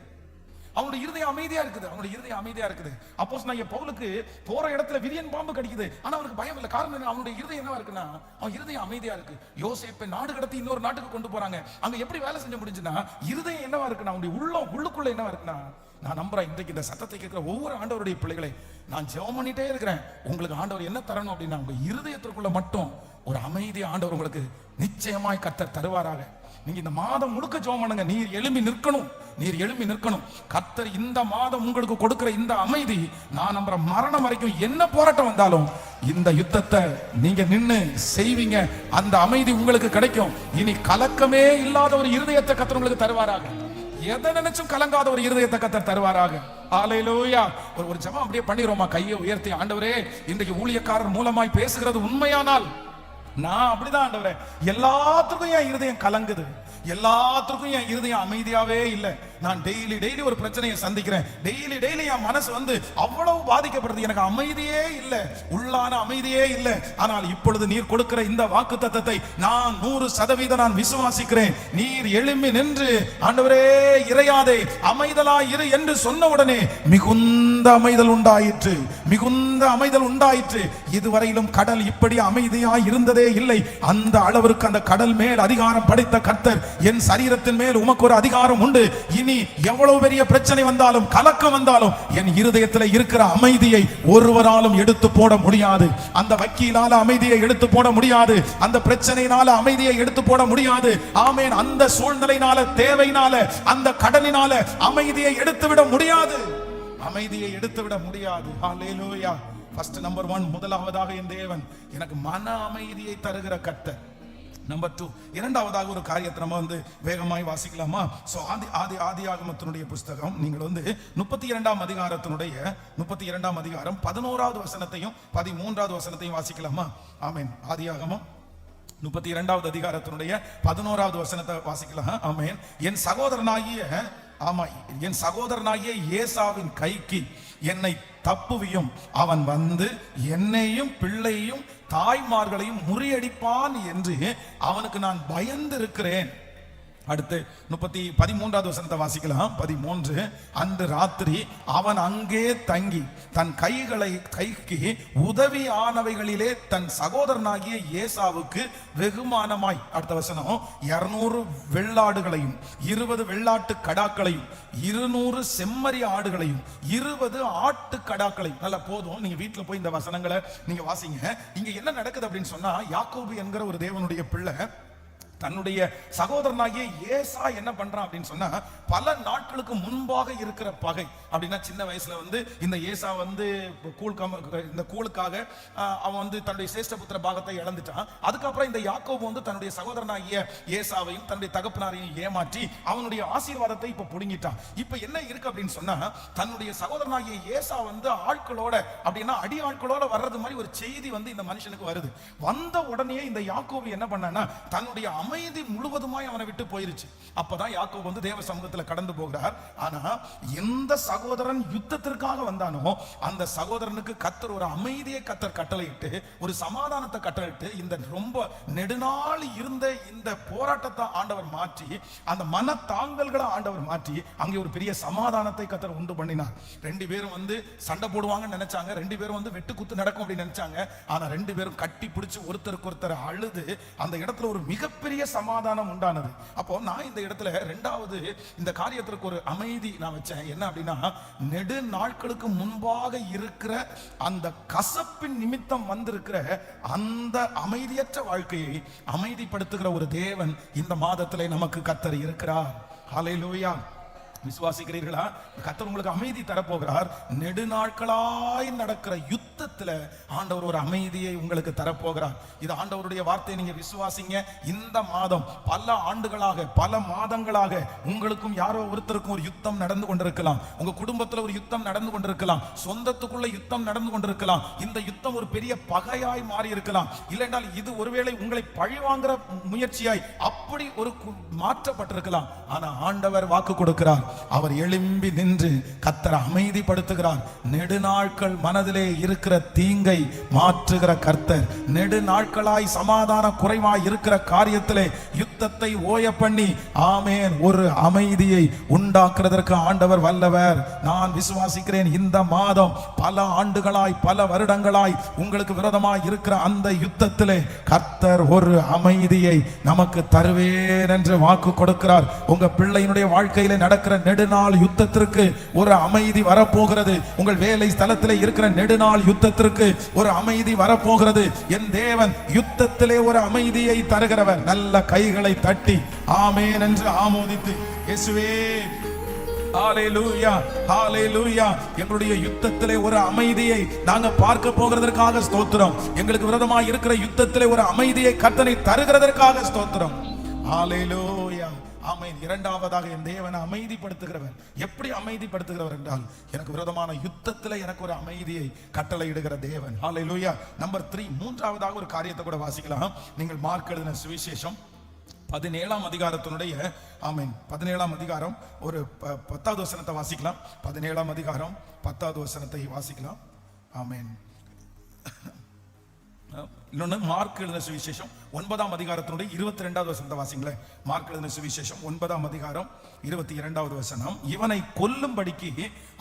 அவனுடைய இருதயம் அமைதியா இருக்குது, அவனுடைய இருதயம் அமைதியா இருக்குது. அப்போஸ்தலனாகிய பவுலுக்கு போற இடத்துல விரியன் பாம்பு கடிக்குது, ஆனா அவனுக்கு பயம் இல்லை. காரணம் என்ன? அவனுடைய இருதயம் என்னவா இருக்குன்னா, அவன் இருதயம் அமைதியா இருக்கு. யோசேப்பை நாடு கடத்தி இன்னொரு நாட்டுக்கு கொண்டு போறாங்க, அங்க எப்படி வேலை செஞ்ச முடிஞ்சுன்னா இருதயம் என்னவா இருக்குன்னா, அவனுடைய உள்ளுக்குள்ள என்னவா இருக்குன்னா, நான் நம்புறேன் இன்றைக்கு இந்த சத்தத்தை கேட்கிற ஒவ்வொரு ஆண்டவருடைய பிள்ளைகளை நான் ஜெபம் பண்ணிட்டே இருக்கிறேன். உங்களுக்கு ஆண்டவர் என்ன தரணும் அப்படின்னா, உங்க இருதயத்திற்குள்ள மட்டும் ஒரு அமைதியை ஆண்டவர் உங்களுக்கு நிச்சயமாய் கர்த்தர் தருவாராக. நீங்க இந்த மாதம் முழுக்க ஜெபம் பண்ணுங்க. நீர் எழும்பி நிற்கணும். கர்த்தர் இந்த மாதம் உங்களுக்கு கொடுக்கிற இந்த அமைதி, நான் நம்புற மரணம் வரைக்கும் என்ன போராட்டம் வந்தாலும் இந்த யுத்தத்தை நீங்க நின்னு செய்வீங்க. அந்த அமைதி உங்களுக்கு கிடைக்கும். இனி கலக்கமே இல்லாத ஒரு இருதயத்தை கர்த்தர் உங்களுக்கு தருவாராக. எதை நினைச்சும் கலங்காத ஒரு இருதயத்தை கர்த்தர் தருவாராக. ஹல்லேலூயா. ஒரு ஜெபம் அப்படியே பண்ணிரோமா? கையை உயர்த்தி, ஆண்டவரே இன்றைக்கு ஊழியக்காரர் மூலமாய் பேசுகிறது உண்மையானால் நான் அப்படிதான் ஆண்டவரே, எல்லாத்துக்கும் என் இருதயம் கலங்குது, எல்லாத்துக்கும் என் இருதயம் அமைதியாவே இல்லை. நான் டெய்லி ஒரு பிரச்சனையை சந்திக்கிறேன், டெய்லி என் மனசு வந்து அவ்வளவு பாதிக்கப்படுது, எனக்கு அமைதியே இல்லை, உள்ளான அமைதியே இல்லை. ஆனால் இப்பொழுது நீர் கொடுக்கிற இந்த வாக்குத்தத்தத்தை நான் 100% நான் விசுவாசிக்கிறேன். நீர் எழும்பி நின்று ஆண்டவரே இறையாதே, அமைதலாய் இரு என்று சொன்ன உடனே மிகுந்த அமைதல் உண்டாயிற்று. இதுவரையிலும் கடல் இப்படி அமைதியாய் இருந்ததே இல்லை. அந்த அளவிற்கு அந்த கடல் மேல் அதிகாரம் படைத்த கர்த்தர், என் சரீரத்தின் மேல் உமக்கு ஒரு அதிகாரம் உண்டு, இனி எண்ணி எவ்வளவு பெரிய பிரச்சனை வந்தாலும் கலக்கம் வந்தாலும் என் இருதயத்தில் இருக்கிற அமைதியை ஒருவராலும் எடுத்து போட முடியாது. அந்த வக்கீலால அமைதியை எடுத்து போட முடியாது. அந்த பிரச்சனையினால அமைதியை எடுத்து போட முடியாது. ஆமென். அந்த சூழ்நிலையினால, தேவையினால, அந்த கடனினால அமைதியை எடுத்து விட முடியாது. அமைதியை எடுத்து விட முடியாது. ஹல்லேலூயா. ஃபர்ஸ்ட் நம்பர் 1, முதலாவதாக என் தேவன் எனக்கு மன அமைதியை தருகிற கர்த்தர். நம்பர் 2, இரண்டாவதாக ஒரு காரியத்தை நம்ம வேகமாய் வாசிக்கலாமா? சோ ஆதியாகமத்தினுடைய புஸ்தகம் நீங்கள் 32ஆம் அதிகாரத்தினுடைய 32ஆம் அதிகாரம் 11வது வசனத்தையும் 13வது வசனத்தையும் வாசிக்கலாமா? ஆமென். ஆதியாகமம் 32வது அதிகாரத்தினுடைய 11வது வசனத்தை வாசிக்கலாம். ஆமென். என் சகோதரனாகிய ஏசாவின் கைக்கு என்னை தப்புவியும், அவன் வந்து என்னையும் பிள்ளையும் தாய்மார்களையும் முறியடிப்பான் என்று அவனுக்கு நான் பயந்து இருக்கிறேன். அடுத்து 13வது வசனத்தை வாசிக்கலாம். 13, அன்று ராத்திரி அவன் அங்கே தங்கி தன் கைக்கு உதவி ஆனவைகளிலே தன் சகோதரனாகிய ஏசாவுக்கு வெகுமானமாய், அடுத்த வசனம், 200 வெள்ளாடுகளையும் 20 வெள்ளாட்டு கடாக்களையும் 200 செம்மறி ஆடுகளையும் 20 ஆட்டு கடாக்களையும். நல்ல போதும், நீங்க வீட்டுல போய் இந்த வசனங்களை நீங்க வாசிங்க. இங்க என்ன நடக்குது அப்படின்னு சொன்னா, யாக்கோபு என்கிற ஒரு தேவனுடைய பிள்ளை தன்னுடைய சகோதரனாகிய ஏசா என்ன பண்றான் அப்படின்னு சொன்னா, பல நாட்களுக்கு முன்பாக இருக்கிற பகை. அப்படின்னா சின்ன வயசுல இந்த ஏசா இந்த கூழுக்காக அவன் தன்னுடைய சேஷ்ட புத்திர பாகத்தை இழந்துட்டான். அதுக்கப்புறம் இந்த யாக்கோபு தன்னுடைய சகோதரனாகிய ஏசாவையும் தன்னுடைய தகப்பனாரையும் ஏமாற்றி அவனுடைய ஆசீர்வாதத்தை இப்ப புடுங்கிட்டான். இப்ப என்ன இருக்கு அப்படின்னு சொன்னா, தன்னுடைய சகோதரனாகிய ஏசா ஆட்களோட, அப்படின்னா அடி ஆட்களோட வர்றது மாதிரி ஒரு செய்தி இந்த மனுஷனுக்கு வருது. வந்த உடனே இந்த யாக்கோபு என்ன பண்ணான்னா, தன்னுடைய அமைதி முழுவதுமாய் அவனை விட்டு போயிருச்சு. அப்பதான் யாக்கோபு தேவ சமூகத்தில் கடந்து போகிறார். ஆனா எந்த சகோதரன் யுத்தத்திற்காக வந்தானோ அந்த சகோதரனுக்கு கர்த்தர் ஒரு அமைதியை கட்டளையிட்டு, ஒரு சமாதானத்தை கட்டளையிட்டு, இந்த ரொம்ப நெடுநாள் இருந்த இந்த போராட்டத்தை ஆண்டவர் மாற்றி, அந்த மன தாங்கல்களை ஆண்டவர் மாற்றி, அங்கே ஒரு பெரிய சமாதானத்தை கர்த்தர் உண்டு பண்ணினார். 2 பேரும் சண்டை போடுவாங்கன்னு நினைச்சாங்க. 2 பேரும் வெட்டு குத்து நடக்கும் அப்படின்னு நினைச்சாங்க. ஆனா 2 பேரும் கட்டி பிடிச்சு ஒருத்தருக்கு ஒருத்தர் அழுது அந்த இடத்துல ஒரு மிகப்பெரிய சமாதானம் உண்டானது. அப்போ நான் இந்த இடத்துல 2வது இந்த காரியத்திற்கு ஒரு அமைதி நான் வச்சேன். என்ன அப்படின்னா, நெடு நாட்களுக்கு முன்பாக இருக்கிற அந்த கசப்பின் நிமித்தம் வந்திருக்கிற அந்த அமைதியற்ற வாழ்க்கையை அமைதிப்படுத்துகிற ஒரு தேவன் இந்த மாதத்திலே நமக்கு கர்த்தர் இருக்கிறார். ஹல்லேலூயா. விசுவாசிக்கிறீர்களா? கர்த்தர் உங்களுக்கு அமைதி தரப்போகிறார். நெடுநாட்களாய் நடக்கிற யுத்தத்துல ஆண்டவர் ஒரு அமைதியை உங்களுக்கு தரப்போகிறார். இது ஆண்டவருடைய வார்த்தை. நீங்க விசுவாசிங்க. இந்த மாதம் பல ஆண்டுகளாக, பல மாதங்களாக உங்களுக்கும் யாரோ ஒருத்தருக்கும் ஒரு யுத்தம் நடந்து கொண்டிருக்கலாம். உங்க குடும்பத்துல ஒரு யுத்தம் நடந்து கொண்டிருக்கலாம். சொந்தத்துக்குள்ள யுத்தம் நடந்து கொண்டிருக்கலாம். இந்த யுத்தம் ஒரு பெரிய பகையாய் மாறி இருக்கலாம். இல்லைஎன்றால் இது ஒருவேளை உங்களை பழிவாங்குற முயற்சியாய் அப்படி ஒரு மாற்றப்பட்டிருக்கலாம். ஆனா ஆண்டவர் வாக்கு கொடுக்கிறார். அவர் எழும்பி நின்று கர்த்தர் அமைதிப்படுத்துகிறார். நெடுநாட்கள் மனதிலே இருக்கிற தீங்கை மாற்றுகிற கர்த்தர், நெடுநாட்களாய் சமாதான குறைவாய் இருக்கிற காரியத்திலே யுத்தத்தை ஓய பண்ணி, ஆமென், ஒரு அமைதியை உண்டாக்குறதற்கு ஆண்டவர் வல்லவர். நான் விசுவாசிக்கிறேன். இந்த மாதம் பல ஆண்டுகளாய், பல வருடங்களாய் உங்களுக்கு விரோதமாய் இருக்கிற அந்த யுத்தத்திலே கர்த்தர் ஒரு அமைதியை நமக்கு தருவேன் என்று வாக்கு கொடுக்கிறார். உங்க பிள்ளையினுடைய வாழ்க்கையிலே நடக்கிற நெடுநாள் யுத்தத்திற்கு ஒரு அமைதி வரப்போகிறது. உங்கள் வேலை ஸ்தலத்திலே இருக்கிற நெடுநாள் யுத்தத்திற்கு ஒரு அமைதி வரப்போகிறது. என் தேவன் யுத்தத்திலே ஒரு அமைதியை தருகிறவர். நல்ல கைகளை தட்டி ஆமென் என்று ஆமோதித்து, இயேசுவே ஹல்லேலூயா, ஹல்லேலூயா. எங்களுடைய யுத்தத்திலே ஒரு அமைதியை நாங்க பார்க்க போகிறதற்காக ஸ்தோத்திரம். எங்களுக்கு விரோதமாக இருக்கிற யுத்தத்திலே ஒரு அமைதியை கர்த்தனை தருகிறதற்காக ஸ்தோத்திரம். ஹல்லேலூயா. ஆமென். இரண்டாவதாக என் தேவனை அமைதிப்படுத்துகிறவர். எப்படி அமைதிப்படுத்துகிறவர் என்றால், எனக்கு விரோதமான யுத்தத்தில் எனக்கு ஒரு அமைதியை கட்டளையிடுகிற தேவன். ஹல்லேலூயா. நம்பர் 3, மூன்றாவதாக ஒரு காரியத்தை கூட வாசிக்கலாம். நீங்கள் மார்க் எழுதின சுவிசேஷம் 17ஆம் அதிகாரத்தினுடைய, ஆமென், 17ஆம் அதிகாரம் ஒரு 10வது வசனத்தை வாசிக்கலாம். 17ஆம் அதிகாரம் 10வது வசனத்தை வாசிக்கலாம். ஆமென். இன்னொன்னு மார்க் எழுதின சுவிசேஷம் 9ஆம் அதிகாரத்தினுடைய 22வது வசனத்தை வாசிங்களேன். மார்க் எழுதின சுவிசேஷம் 9ஆம் அதிகாரம் 22வது வசனம். இவனை கொல்லும்படிக்கு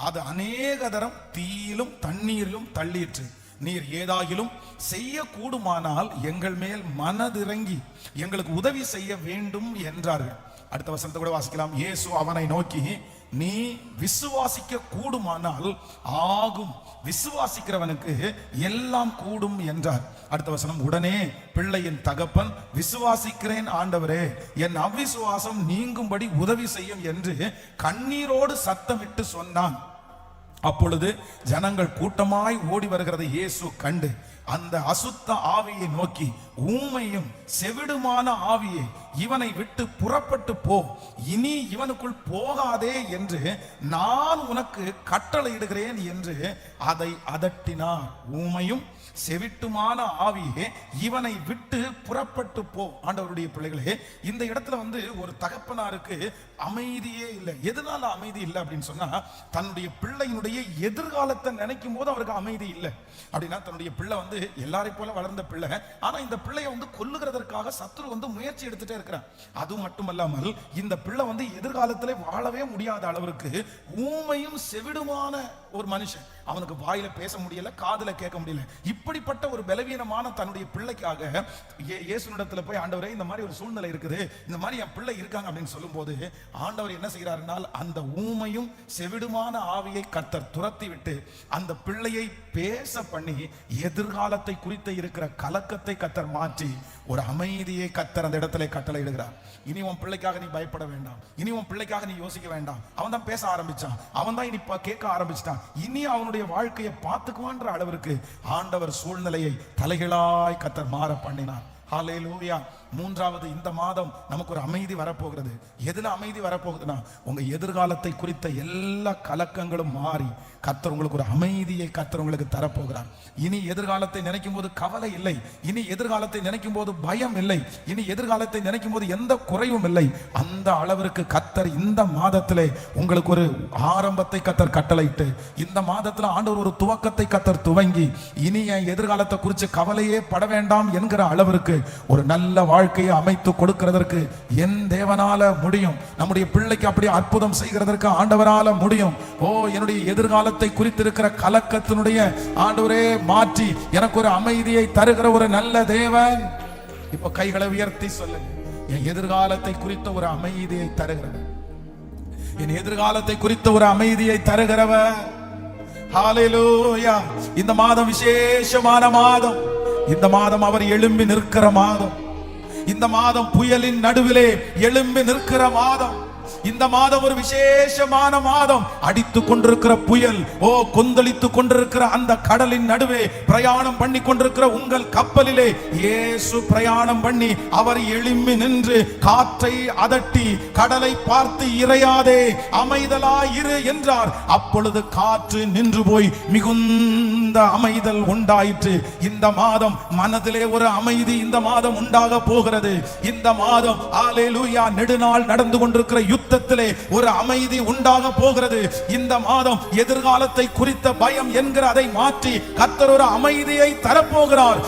அது அநேக தரம் தீயிலும் தண்ணீரிலும் தள்ளிற்று. நீர் ஏதாகிலும் செய்ய கூடுமானால் எங்கள் மேல் மனதிறங்கி எங்களுக்கு உதவி செய்ய வேண்டும் என்றார்கள். அடுத்த வசனத்தை கூட வாசிக்கலாம். இயேசு அவனை நோக்கி, நீ விசுவாசிக்க கூடுமானால் ஆகும், விசுவாசிக்கிறவனுக்கு எல்லாம் கூடும் என்றார். அடுத்த வசனம், உடனே பிள்ளையின் தகப்பன், விசுவாசிக்கிறேன் ஆண்டவரே, என் அவ்விசுவாசம் நீங்கும்படி உதவி செய்யும் என்று கண்ணீரோடு சத்தமிட்டு சொன்னான். அப்பொழுது ஜனங்கள் கூட்டமாய் ஓடி வருகிறதை இயேசு கண்டு அந்த அசுத்த ஆவியை நோக்கி, ஊமையும் செவிடுமான ஆவியே, இவனை விட்டு புறப்பட்டு போ, இனி இவனுக்குள் போகாதே என்று நான் உனக்கு கட்டளையிடுகிறேன் என்று அதை அதட்டினார். ஊமையும் செவிட்டுமான ஆவியே, இவனை விட்டு புறப்பட்டு போ. ஆண்டவருடைய பிள்ளைகளே, இந்த இடத்துல ஒரு தகப்பனாருக்கு அமைதியே இல்லை. எதனால அமைதி இல்லை அப்படின்னு சொன்னா, தன்னுடைய பிள்ளையினுடைய எதிர்காலத்தை நினைக்கும் போது அவருக்கு அமைதி இல்லை. அப்படின்னா தன்னுடைய பிள்ளை எல்லாரையும் போல வளர்ந்த பிள்ளை, ஆனா இந்த பிள்ளையை கொல்லுகிறதற்காக சத்துரு முயற்சி எடுத்துட்டே இருக்கிறான். அது மட்டுமல்லாமல் இந்த பிள்ளை எதிர்காலத்திலே வாழவே முடியாத அளவிற்கு ஊமையும் செவிடுமான ஒரு மனுஷன். அவனுக்கு வாயில பேச முடியல, காதுல கேட்க முடியல. இப்படிப்பட்ட ஒரு பலவீனமான தன்னுடைய பிள்ளைக்காக இயேசுவிடத்துல போய், ஆண்டவரே இந்த மாதிரி ஒரு சூழ்நிலை இருக்குது, இந்த மாதிரி என் பிள்ளை இருக்காங்க அப்படின்னு சொல்லும் போது ஆண்டவர் என்ன செய்கிறார்னால், அந்த ஊமையும் செவிடுமான ஆவியை கர்த்தர் துரத்தி விட்டு அந்த பிள்ளையை பேச பண்ணி எதிர்காலத்தை குறித்து இருக்கிற கலக்கத்தை கர்த்தர் மாற்றி ஒரு அமைதியை கர்த்தர் அந்த இடத்துல கட்டளையிடுகிறார். இனி உன் பிள்ளைக்காக நீ பயப்பட வேண்டாம், இனி உன் பிள்ளைக்காக நீ யோசிக்க வேண்டாம். அவன் தான் பேச ஆரம்பிச்சான், அவன் தான் இனி கேட்க ஆரம்பிச்சிட்டான். இனி அவனுடைய வாழ்க்கையை பார்த்துக்குவான்ற அளவிற்கு ஆண்டவர் சூழ்நிலையை தலைகளாய் கர்த்தர் மாற பண்ணினார். ஹல்லேலூயா. மூன்றாவது, இந்த மாதம் நமக்கு ஒரு அமைதி வரப்போகிறது. எதுல அமைதி வரப்போகுதுன்னா, உங்க எதிர்காலத்தை குறித்த எல்லா கலக்கங்களும் மாறி கர்த்தர் உங்களுக்கு ஒரு அமைதியை கர்த்தர் உங்களுக்கு தரப்போகிறார். இனி எதிர்காலத்தை நினைக்கும் போது கவலை இல்லை, இனி எதிர்காலத்தை நினைக்கும் போது பயம் இல்லை, இனி எதிர்காலத்தை நினைக்கும் போது எந்த குறைவும் இல்லை. அந்த அளவிற்கு கர்த்தர் இந்த மாதத்திலே உங்களுக்கு ஒரு ஆரம்பத்தை கர்த்தர் கட்டளையிட்டு, இந்த மாதத்துல ஆண்டவர் ஒரு துவக்கத்தை கர்த்தர் துவங்கி, இனி என் எதிர்காலத்தை குறித்து கவலையே பட வேண்டாம் என்கிற அளவிற்கு ஒரு நல்ல வாழ்க்கையை அமைத்து கொடுக்கிறதற்கு என் தேவனால முடியும். நம்முடைய பிள்ளைக்கு அப்படி அற்புதம் செய்கிறதற்கு ஆண்டவரால முடியும். ஓ, என்னுடைய எதிர்காலத்தை குறித்திருக்கிற கலக்கத்தினுடைய ஆண்டவரே மாற்றி எனக்கு ஒரு அமைதியை தருகிற ஒரு நல்ல தேவன். இப்ப கைகளை உயர்த்தி சொல்லுங்க, என் எதிர்காலத்தை குறித்த ஒரு அமைதியை தருகிறவர், என் எதிர்காலத்தை குறித்த ஒரு அமைதியை தருகிறவர். ஹல்லேலூயா. இந்த மாதம் விசேஷமான மாதம். இந்த மாதம் அவர் எழும்பி நிற்கிற மாதம். இந்த மாதம் புயலின் நடுவிலே எழும்பி நிற்கிற மாதம். இந்த மாதம் ஒரு விசேஷமான மாதம். அடித்துக் கொண்டிருக்கிற புயல், கொந்தளித்து கொண்டிருக்கிற அந்த கடலின் நடுவே பிரயாணம் பண்ணி கொண்டிருக்கிற உங்கள் கப்பலிலே இயேசு பிரயாணம் பண்ணி அவர் எழும்பி நின்று காற்றை அதட்டி, கடலை பார்த்து இறையாதே, அமைதலாயிரு என்றார். அப்பொழுது காற்று நின்று போய் மிகுந்த அமைதல் உண்டாயிற்று. இந்த மாதம் மனதிலே ஒரு அமைதி இந்த மாதம் உண்டாக போகிறது. இந்த மாதம் ஹல்லேலூயா, நெடுநாள் நடந்து கொண்டிருக்கிற யுத்தத்திலே ஒரு அமைதி உண்டாக போகிறது. இந்த மாதம் எதிர்காலத்தை குறித்த பயம் என்கிற அதை மாற்றி கர்த்தர் ஒரு அமைதியை தரப்போகிறார்.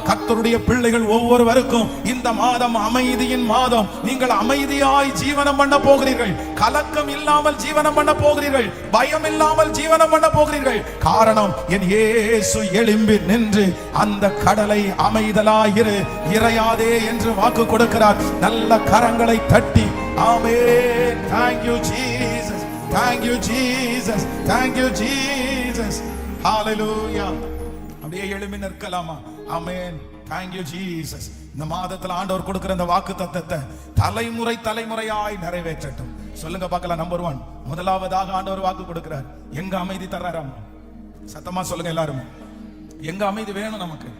கர்த்தருடைய பிள்ளைகள் ஒவ்வொருவருக்கும் இந்த மாதம் அமைதியின் மாதம். நீங்கள் அமைதியாய் ஜீவனம் பண்ண போகிறீர்கள். கலக்கம் இல்லாமல் ஜீவனம் பண்ண போகிறீர்கள். பயம் இல்லாமல் ஜீவனம் பண்ண போகிறீர்கள். காரணம், என் இயேசு எழும்பி நின்று அந்த கடலை அமைதலாயிரு, இறையாதே என்று வாக்கு கொடுக்கிறார். நல்ல கரங்களை தட்டி ஆமென். Thank you Jesus, thank you Jesus, thank you Jesus. Hallelujah. அப்படியே எழும்பி நிற்கலாமா? ஆமென். Thank you Jesus. இந்த மாதத்துல ஆண்டவர் கொடுக்கிற இந்த வாக்கு தத்தத்தை தலைமுறை தலைமுறையாய் நிறைவேற்றட்டும். சொல்லுங்க பார்க்கலாம். நம்பர் 1, முதலாவதாக ஆண்டவர் வாக்கு கொடுக்கிறார். எங்க அமைதி தர்றாராமா? சத்தமா சொல்லுங்க எல்லாரும். எங்க அமைதி வேணும்? நமக்கு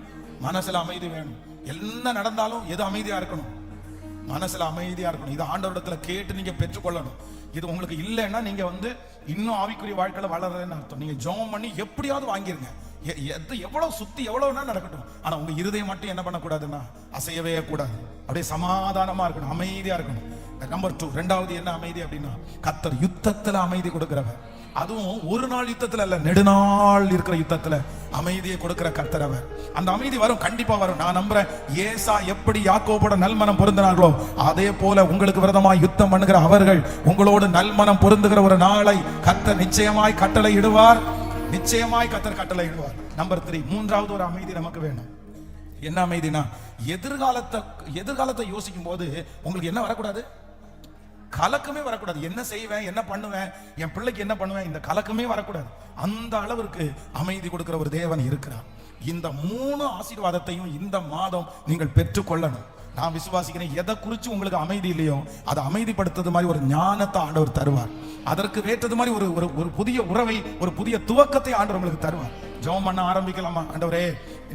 மனசுல அமைதி வேணும். என்ன நடந்தாலும் எது அமைதியா இருக்கணும்? மனசுல அமைதியா இருக்கணும். இது ஆண்டவரிடத்துல கேட்டு நீங்க பெற்றுக்கொள்ளணும். இது உங்களுக்கு இல்லைன்னா நீங்க இன்னும் ஆவிக்குரிய வாழ்க்கையில வளர்றதுன்னு அர்த்தம். நீங்க ஜெபம் பண்ணி எப்படியாவது வாங்கிருங்க. எவ்வளவு சுத்தி எவ்வளவுனா நடக்கட்டும். ஆனா உங்க இருதயம் மட்டும் என்ன பண்ணக்கூடாதுன்னா அசையவே கூடாது. அப்படியே சமாதானமா இருக்கணும், அமைதியா இருக்கணும். நம்பர் 2, ரெண்டாவது என்ன அமைதி அப்படின்னா, கர்த்தர் யுத்தத்துல அமைதி கொடுக்கிறவர். அதுவும் ஒரு நாள் யுத்தத்துல அல்ல, நெடுநாள் இருக்கிற யுத்தத்துல அமைதியை கொடுக்கிற கர்த்தர் அவர். அந்த அமைதி வரும், கண்டிப்பா வரும். நான் நம்புறேன். ஏசா எப்படி யாக்கோபோட நல்மனம் பொருந்தினார்களோ அதே போல உங்களுக்கு விரதமாய் யுத்தம் பண்ணுகிற அவர்கள் உங்களோடு நல்மனம் பொருந்துகிற ஒரு நாளை கர்த்தர் நிச்சயமாய் கட்டளை இடுவார். நிச்சயமாய் கர்த்தர் கட்டளை இடுவார். நம்பர் 3, மூன்றாவது ஒரு அமைதி நமக்கு வேணும். என்ன அமைதினா, எதிர்காலத்தை யோசிக்கும் போது உங்களுக்கு என்ன வரக்கூடாது? கலக்கமே வரக்கூடாது. என்ன செய்வேன், என்ன பண்ணுவேன், என் பிள்ளைக்கு என்ன பண்ணுவேன், இந்த கலக்கமே வரக்கூடாது. அந்த அளவிற்கு அமைதி கொடுக்கிற ஒரு தேவன் இருக்கிறார். இந்த 3 ஆசீர்வாதத்தையும் இந்த மாதம் நீங்கள் பெற்றுக்கொள்ளணும். நான் விசுவாசிக்கிறேன், எதை குறித்து உங்களுக்கு அமைதி இல்லையோ அதை அமைதிப்படுத்துறது மாதிரி ஒரு ஞானத்தை ஆண்டவர் தருவார். அதற்கு வேற்றது மாதிரி ஒரு புதிய உறவை, ஒரு புதிய துவக்கத்தை ஆண்டவர் உங்களுக்கு தருவார். ஜெபம் பண்ண ஆரம்பிக்கலாமா? ஆண்டவரே,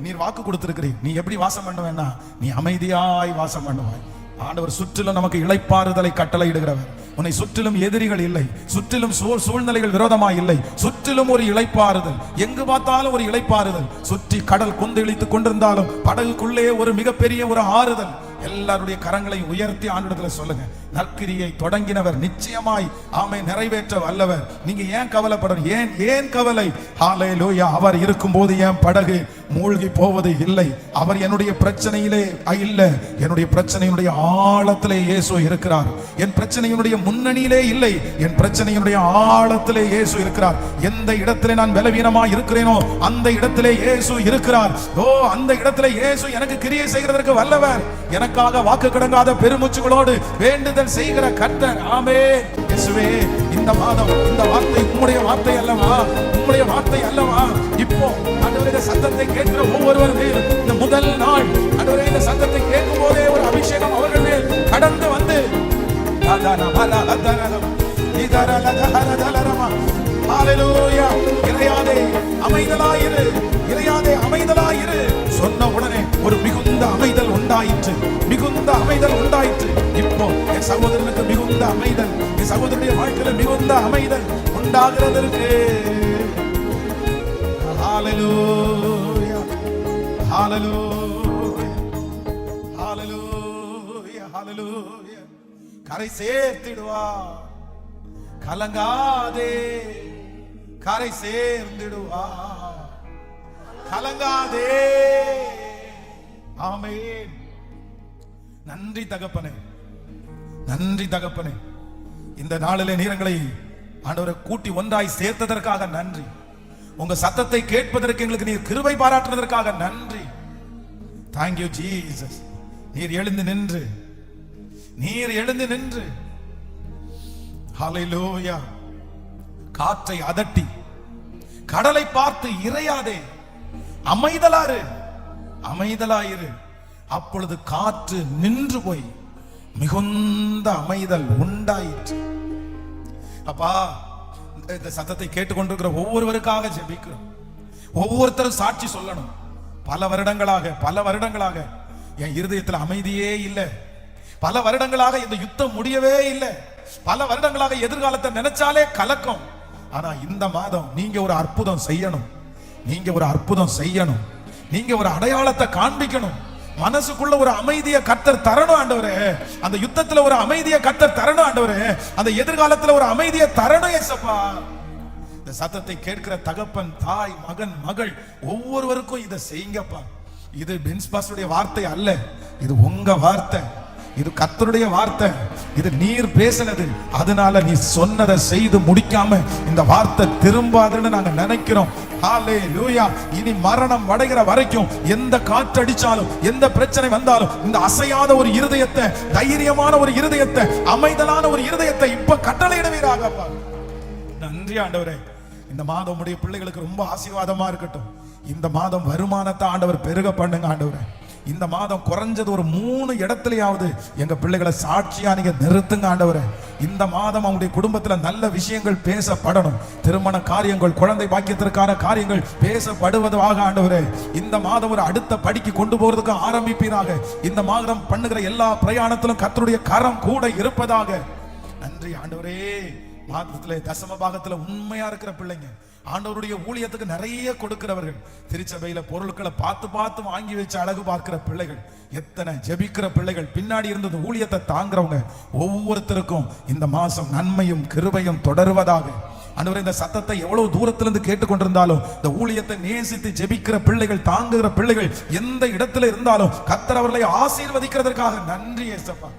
நீர் வாக்கு கொடுத்திருக்கிறீர், நீ எப்படி வாசம் பண்ணுவேன்னா நீ அமைதியாய் வாசம் பண்ணுவாய். ஆண்டவர் சுற்றிலும் நமக்கு இளைப்பாறுதலை கட்டளையிடுகிறவர். உன்னை சுற்றிலும் எதிரிகள் இல்லை, சுற்றிலும் சூழ்நிலைகள் விரோதமாய் இல்லை, சுற்றிலும் ஒரு இளைப்பாறுதல். எங்கு பார்த்தாலும் ஒரு இளைப்பாறுதல். சுற்றி கடல் கொந்தளித்துக் கொண்டிருந்தாலும் படகுக்குள்ளே ஒரு மிகப்பெரிய ஒரு ஆறுதல். எல்லாருடைய கரங்களை உயர்த்தி ஆண்டவரிடத்தில் சொல்லுங்க, நற்கிரியை தொடங்கினவர் நிச்சயமாய் ஆமை நிறைவேற்ற வல்லவர். நீங்க ஏன் கவலைப்படணும்? ஏன் கவலை? ஹல்லேலூயா. அவர் இருக்கும்போது என் படகு மூழ்கி போவது இல்லை. அவர் என்னுடைய பிரச்சனையிலே இல்லை, என்னுடைய பிரச்சனையினுடைய ஆழத்திலே இயேசு இருக்கிறார். என் பிரச்சனையினுடைய முன்னணியிலே இல்லை, என் பிரச்சனையினுடைய ஆழத்திலே இயேசு இருக்கிறார். எந்த இடத்திலே நான் பலவீனமாய் இருக்கிறேனோ அந்த இடத்திலே இயேசு இருக்கிறார். அந்த இடத்திலே இயேசு எனக்கு கிரியை செய்கிறதற்கு வல்லவர். எனக்காக வாக்கு கடங்காத பெருமூச்சுகளோடு வேண்டுதல் செய்கிற கர்த்தர். ஆமென். இயேசுவே, இந்த மாதம் இந்த வார்த்தை உம்முடைய வார்த்தை அல்லவா? உம்முடைய வார்த்தை அல்லவா? இப்போ ஆண்டவரே, சத்தத்தை கேட்கிற ஒவ்வொருவர் மேல் இந்த முதல் நாள் ஆண்டவரே, இந்த சத்தத்தை கேட்கும் போதே ஒரு அபிஷேகம் அவர்கள் மேல் கடந்து வந்து ஹல்லேலூயா. இறையாதே அமைதலாயிரு, இறையாதே அமைதலாயிரு சொன்ன உடனே ஒரு மிகுந்த அமைதல் உண்டாயிற்று, மிகுந்த அமைதல் உண்டாயிற்று. இப்போ என் சகோதரனுக்கு மிகுந்த அமைதல், என் சகோதரனுடைய வாழ்க்கையில மிகுந்த அமைதல் உண்டாகிறதற்கு ஹல்லேலூயா, ஹல்லேலூயா, ஹல்லேலூயா, ஹல்லேலூயா. கரை சேர்த்திடுவா, கலங்காதே, கரை சேர்ந்திடுவா, கலங்காதே. ஆமென். நன்றி தகப்பனே, நன்றி தகப்பனே. இந்த நாளிலே நீரங்களை ஆண்டவரை கூட்டி ஒன்றாய் சேர்த்ததற்காக நன்றி. உங்க சத்தத்தை கேட்பதற்கு எங்களுக்கு நீர் கிருபை பாராட்டுவதற்காக நன்றி. Thank you Jesus. நீர் எழுந்து நின்று, நீர் எழுந்து நின்று ஹல்லேலூயா. காற்றை அதட்டி கடலை பார்த்து இறையாதே, அமைதலாறு, அமைதலாயிரு. அப்பொழுது காற்று நின்று போய் மிகுந்த அமைதல் உண்டாயிற்று. அப்பா, இந்த சத்தத்தை கேட்டுக்கொண்டிருக்கிற ஒவ்வொருவருக்காக ஜெபிக்கிறோம். ஒவ்வொருத்தரும் சாட்சி சொல்லணும். பல வருடங்களாக என் இருதயத்தில் அமைதியே இல்லை, பல வருடங்களாக இந்த யுத்தம் முடியவே இல்லை, பல வருடங்களாக எதிர்காலத்தை நினைச்சாலே கலக்கம். ஆனா இந்த மாதம் நீங்க ஒரு அற்புதம் செய்யணும், நீங்க ஒரு அற்புதம் செய்யணும், நீங்க ஒரு அடையாளத்தை காண்பிக்கணும். மனசுக்குள்ள ஒரு அமைதியை கர்த்தர் தரணும் ஆண்டவரே. அந்த யுத்தத்துல ஒரு அமைதியை கர்த்தர் தரணும் ஆண்டவரே. அந்த எதிர்காலத்துல ஒரு அமைதியை தரணும் ஏசப்பா. இந்த சத்தத்தை கேட்கிற தகப்பன், தாய், மகன், மகள் ஒவ்வொருவருக்கும் இதை செய்யுங்கப்பா. இது பென்ஸ் பாஸ்டருடைய வார்த்தை அல்ல, இது உங்க வார்த்தை, இது கர்த்தருடைய வார்த்தை, இது நீர் பேசினது. அதனால நீ சொன்னதை செய்து முடிக்காம இந்த வார்த்தை திரும்பாதுன்னு நாங்க நினைக்கிறோம். ஹல்லேலூயா. இனி மரணம் அடைகிற வரைக்கும் எந்த காற்றடிச்சாலும், எந்த பிரச்சனை வந்தாலும், இந்த அசையாத ஒரு இருதயத்தை, தைரியமான ஒரு இருதயத்தை, அமைதலான ஒரு இருதயத்தை இப்ப கட்டளையிடுவீராகப்பா. நன்றி ஆண்டவரே. இந்த மாதம் உடைய பிள்ளைகளுக்கு ரொம்ப ஆசீர்வாதமா இருக்கட்டும். இந்த மாதம் வருமானத்தை ஆண்டவர் பெருக பண்ணுங்க ஆண்டவரே. இந்த மாதம் குறைஞ்சது ஒரு 3 இடத்துலயாவது எங்க பிள்ளைகளை சாட்சியா நீங்க நிறுத்துங்க ஆண்டவரே. இந்த மாதம் அவங்களுடைய குடும்பத்துல நல்ல விஷயங்கள் பேசப்படணும். திருமண காரியங்கள், குழந்தை பாக்கியத்திற்கான காரியங்கள் பேசப்படுவதாக ஆண்டவரே. இந்த மாதம் ஒரு அடுத்த படிக்கு கொண்டு போறதுக்கு ஆரம்பிப்பீராக. இந்த மாதம் பண்ணுகிற எல்லா பிரயாணத்திலும் கர்த்தருடைய கரம் கூட இருப்பதாக. நன்றி ஆண்டவரே. மாதத்துல தசம பாகத்துல உண்மையா இருக்கிற பிள்ளைங்க, ஆண்டவருடைய ஊழியத்துக்கு நிறைய கொடுக்கிறவர்கள், திருச்சபையில பொருட்களை பார்த்து வாங்கி வச்சு அழகு பார்க்கிற பிள்ளைகள், எத்தனை ஜெபிக்கிற பிள்ளைகள், பின்னாடி இருந்தது ஊழியத்தை தாங்குறவங்க ஒவ்வொருத்தருக்கும் இந்த மாசம் நன்மையும் கிருபையும் தொடருவதாக. ஆண்டவரே, இந்த சத்தத்தை எவ்வளவு தூரத்திலிருந்து கேட்டுக்கொண்டிருந்தாலும், இந்த ஊழியத்தை நேசித்து ஜெபிக்கிற பிள்ளைகள், தாங்குகிற பிள்ளைகள் எந்த இடத்துல இருந்தாலும் கர்த்தர் அவர்களை ஆசீர்வதிக்கிறதற்காக நன்றி ஏசப்பா.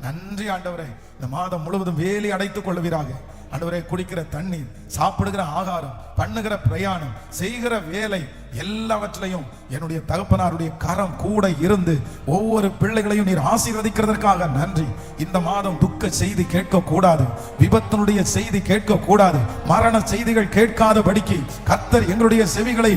நன்றி ஆண்டவரே. இந்த மாதம் முழுவதும் வேலி அடைத்துக் கொள்வீராக. ஆண்டவரே, குடிக்கிற தண்ணீர், சாப்பிடுகிற ஆகாரம், பண்ணுகிற பிரயாணம், செய்கிற வேலை எல்லாவற்றிலையும் என்னுடைய தகப்பனாருடைய கரம் கூட இருந்து ஒவ்வொரு பிள்ளைகளையும் நீர் ஆசீர்வதிக்கிறதற்காக நன்றி. இந்த மாதம் துக்க செய்தி கேட்க கூடாது, விபத்தினுடைய செய்தி கேட்க கூடாது, மரண செய்திகள் கேட்காதபடிக்கு கர்த்தர் எங்களுடைய செவிகளை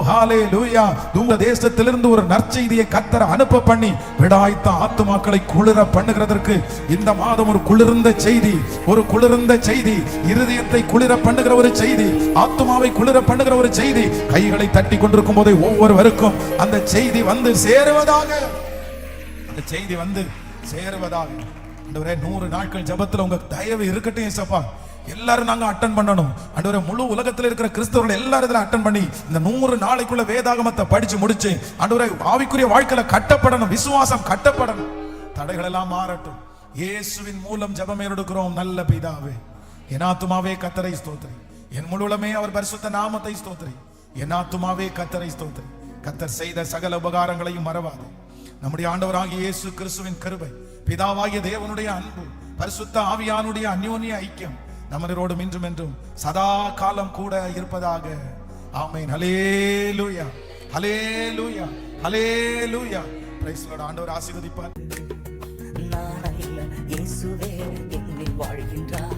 ஹalleluya தூர தேசத்திலிருந்து ஒரு நற்செய்தியை கர்த்தர் அனுப்ப பண்ணி விடாய்த்த ஆத்துமாக்களை குளிர பண்ணுகிறதற்கு இந்த மாதம் ஒரு குளிர்ந்த செய்தி, ஒரு குளிர்ந்த செய்தி, இருதயத்தை குளிர பண்ணுகிற ஒரு செய்தி, ஆத்துமாவை குளிர பண்ணுகிற ஒரு செய்தி கைகளை தட்டி கொண்டிருக்கும் போதே ஒவ்வொருவருக்கும் அந்த செய்தி வந்து சேருவதாக, அந்த செய்தி வந்து சேருவதாக. ஆண்டவரே, 100 நாட்கள் ஜெபத்துல உங்க தயவு இருக்கட்டும் ஏசப்பா. எல்லாரும் நாங்க அட்டெண்ட் பண்ணணும் ஆண்டவரே. முழு உலகத்துல இருக்கிற கிறிஸ்தவர்கள் எல்லாரும் இதுல அட்டெண்ட் பண்ணி இந்த 100 நாளைக்குள்ள வேதாகமத்தை படிச்சு முடிச்சு ஆண்டவரே ஆவிக்குரிய வாழ்க்கையில கட்டப்படணும், விசுவாசம் கட்டப்படணும். தடைகள் எல்லாம் மாறட்டும். இயேசுவின் மூலம் ஜெபம் எடுக்கிறோம் நல்ல பிதாவே. என் ஆத்துமாவே கர்த்தரை ஸ்தோத்திரி, என் முழுவதுமே அவர் பரிசுத்த நாமத்தை ஸ்தோத்திரி. என் ஆத்துமாவே கர்த்தரை ஸ்தோத்திரி. கர்த்தர் செய்த சகல உபகாரங்களையும் மறவாது. நம்முடைய ஆண்டவராகிய இயேசு கிறிஸ்துவின் கிருபை, பிதாவாகிய தேவனுடைய அன்பு, பரிசுத்த ஆவியானுடைய அந்யோன்ய ஐக்கியம் நம்மளோடு இன்றும் என்றும் சதா காலம் கூட இருப்பதாக. Amen. Hallelujah, hallelujah, hallelujah. Praise the lord. ஆண்டவர் ஆசீர்வதிப்பார். நான் அல்ல, இயேசுவே என்னில் வாழ்கின்றார்.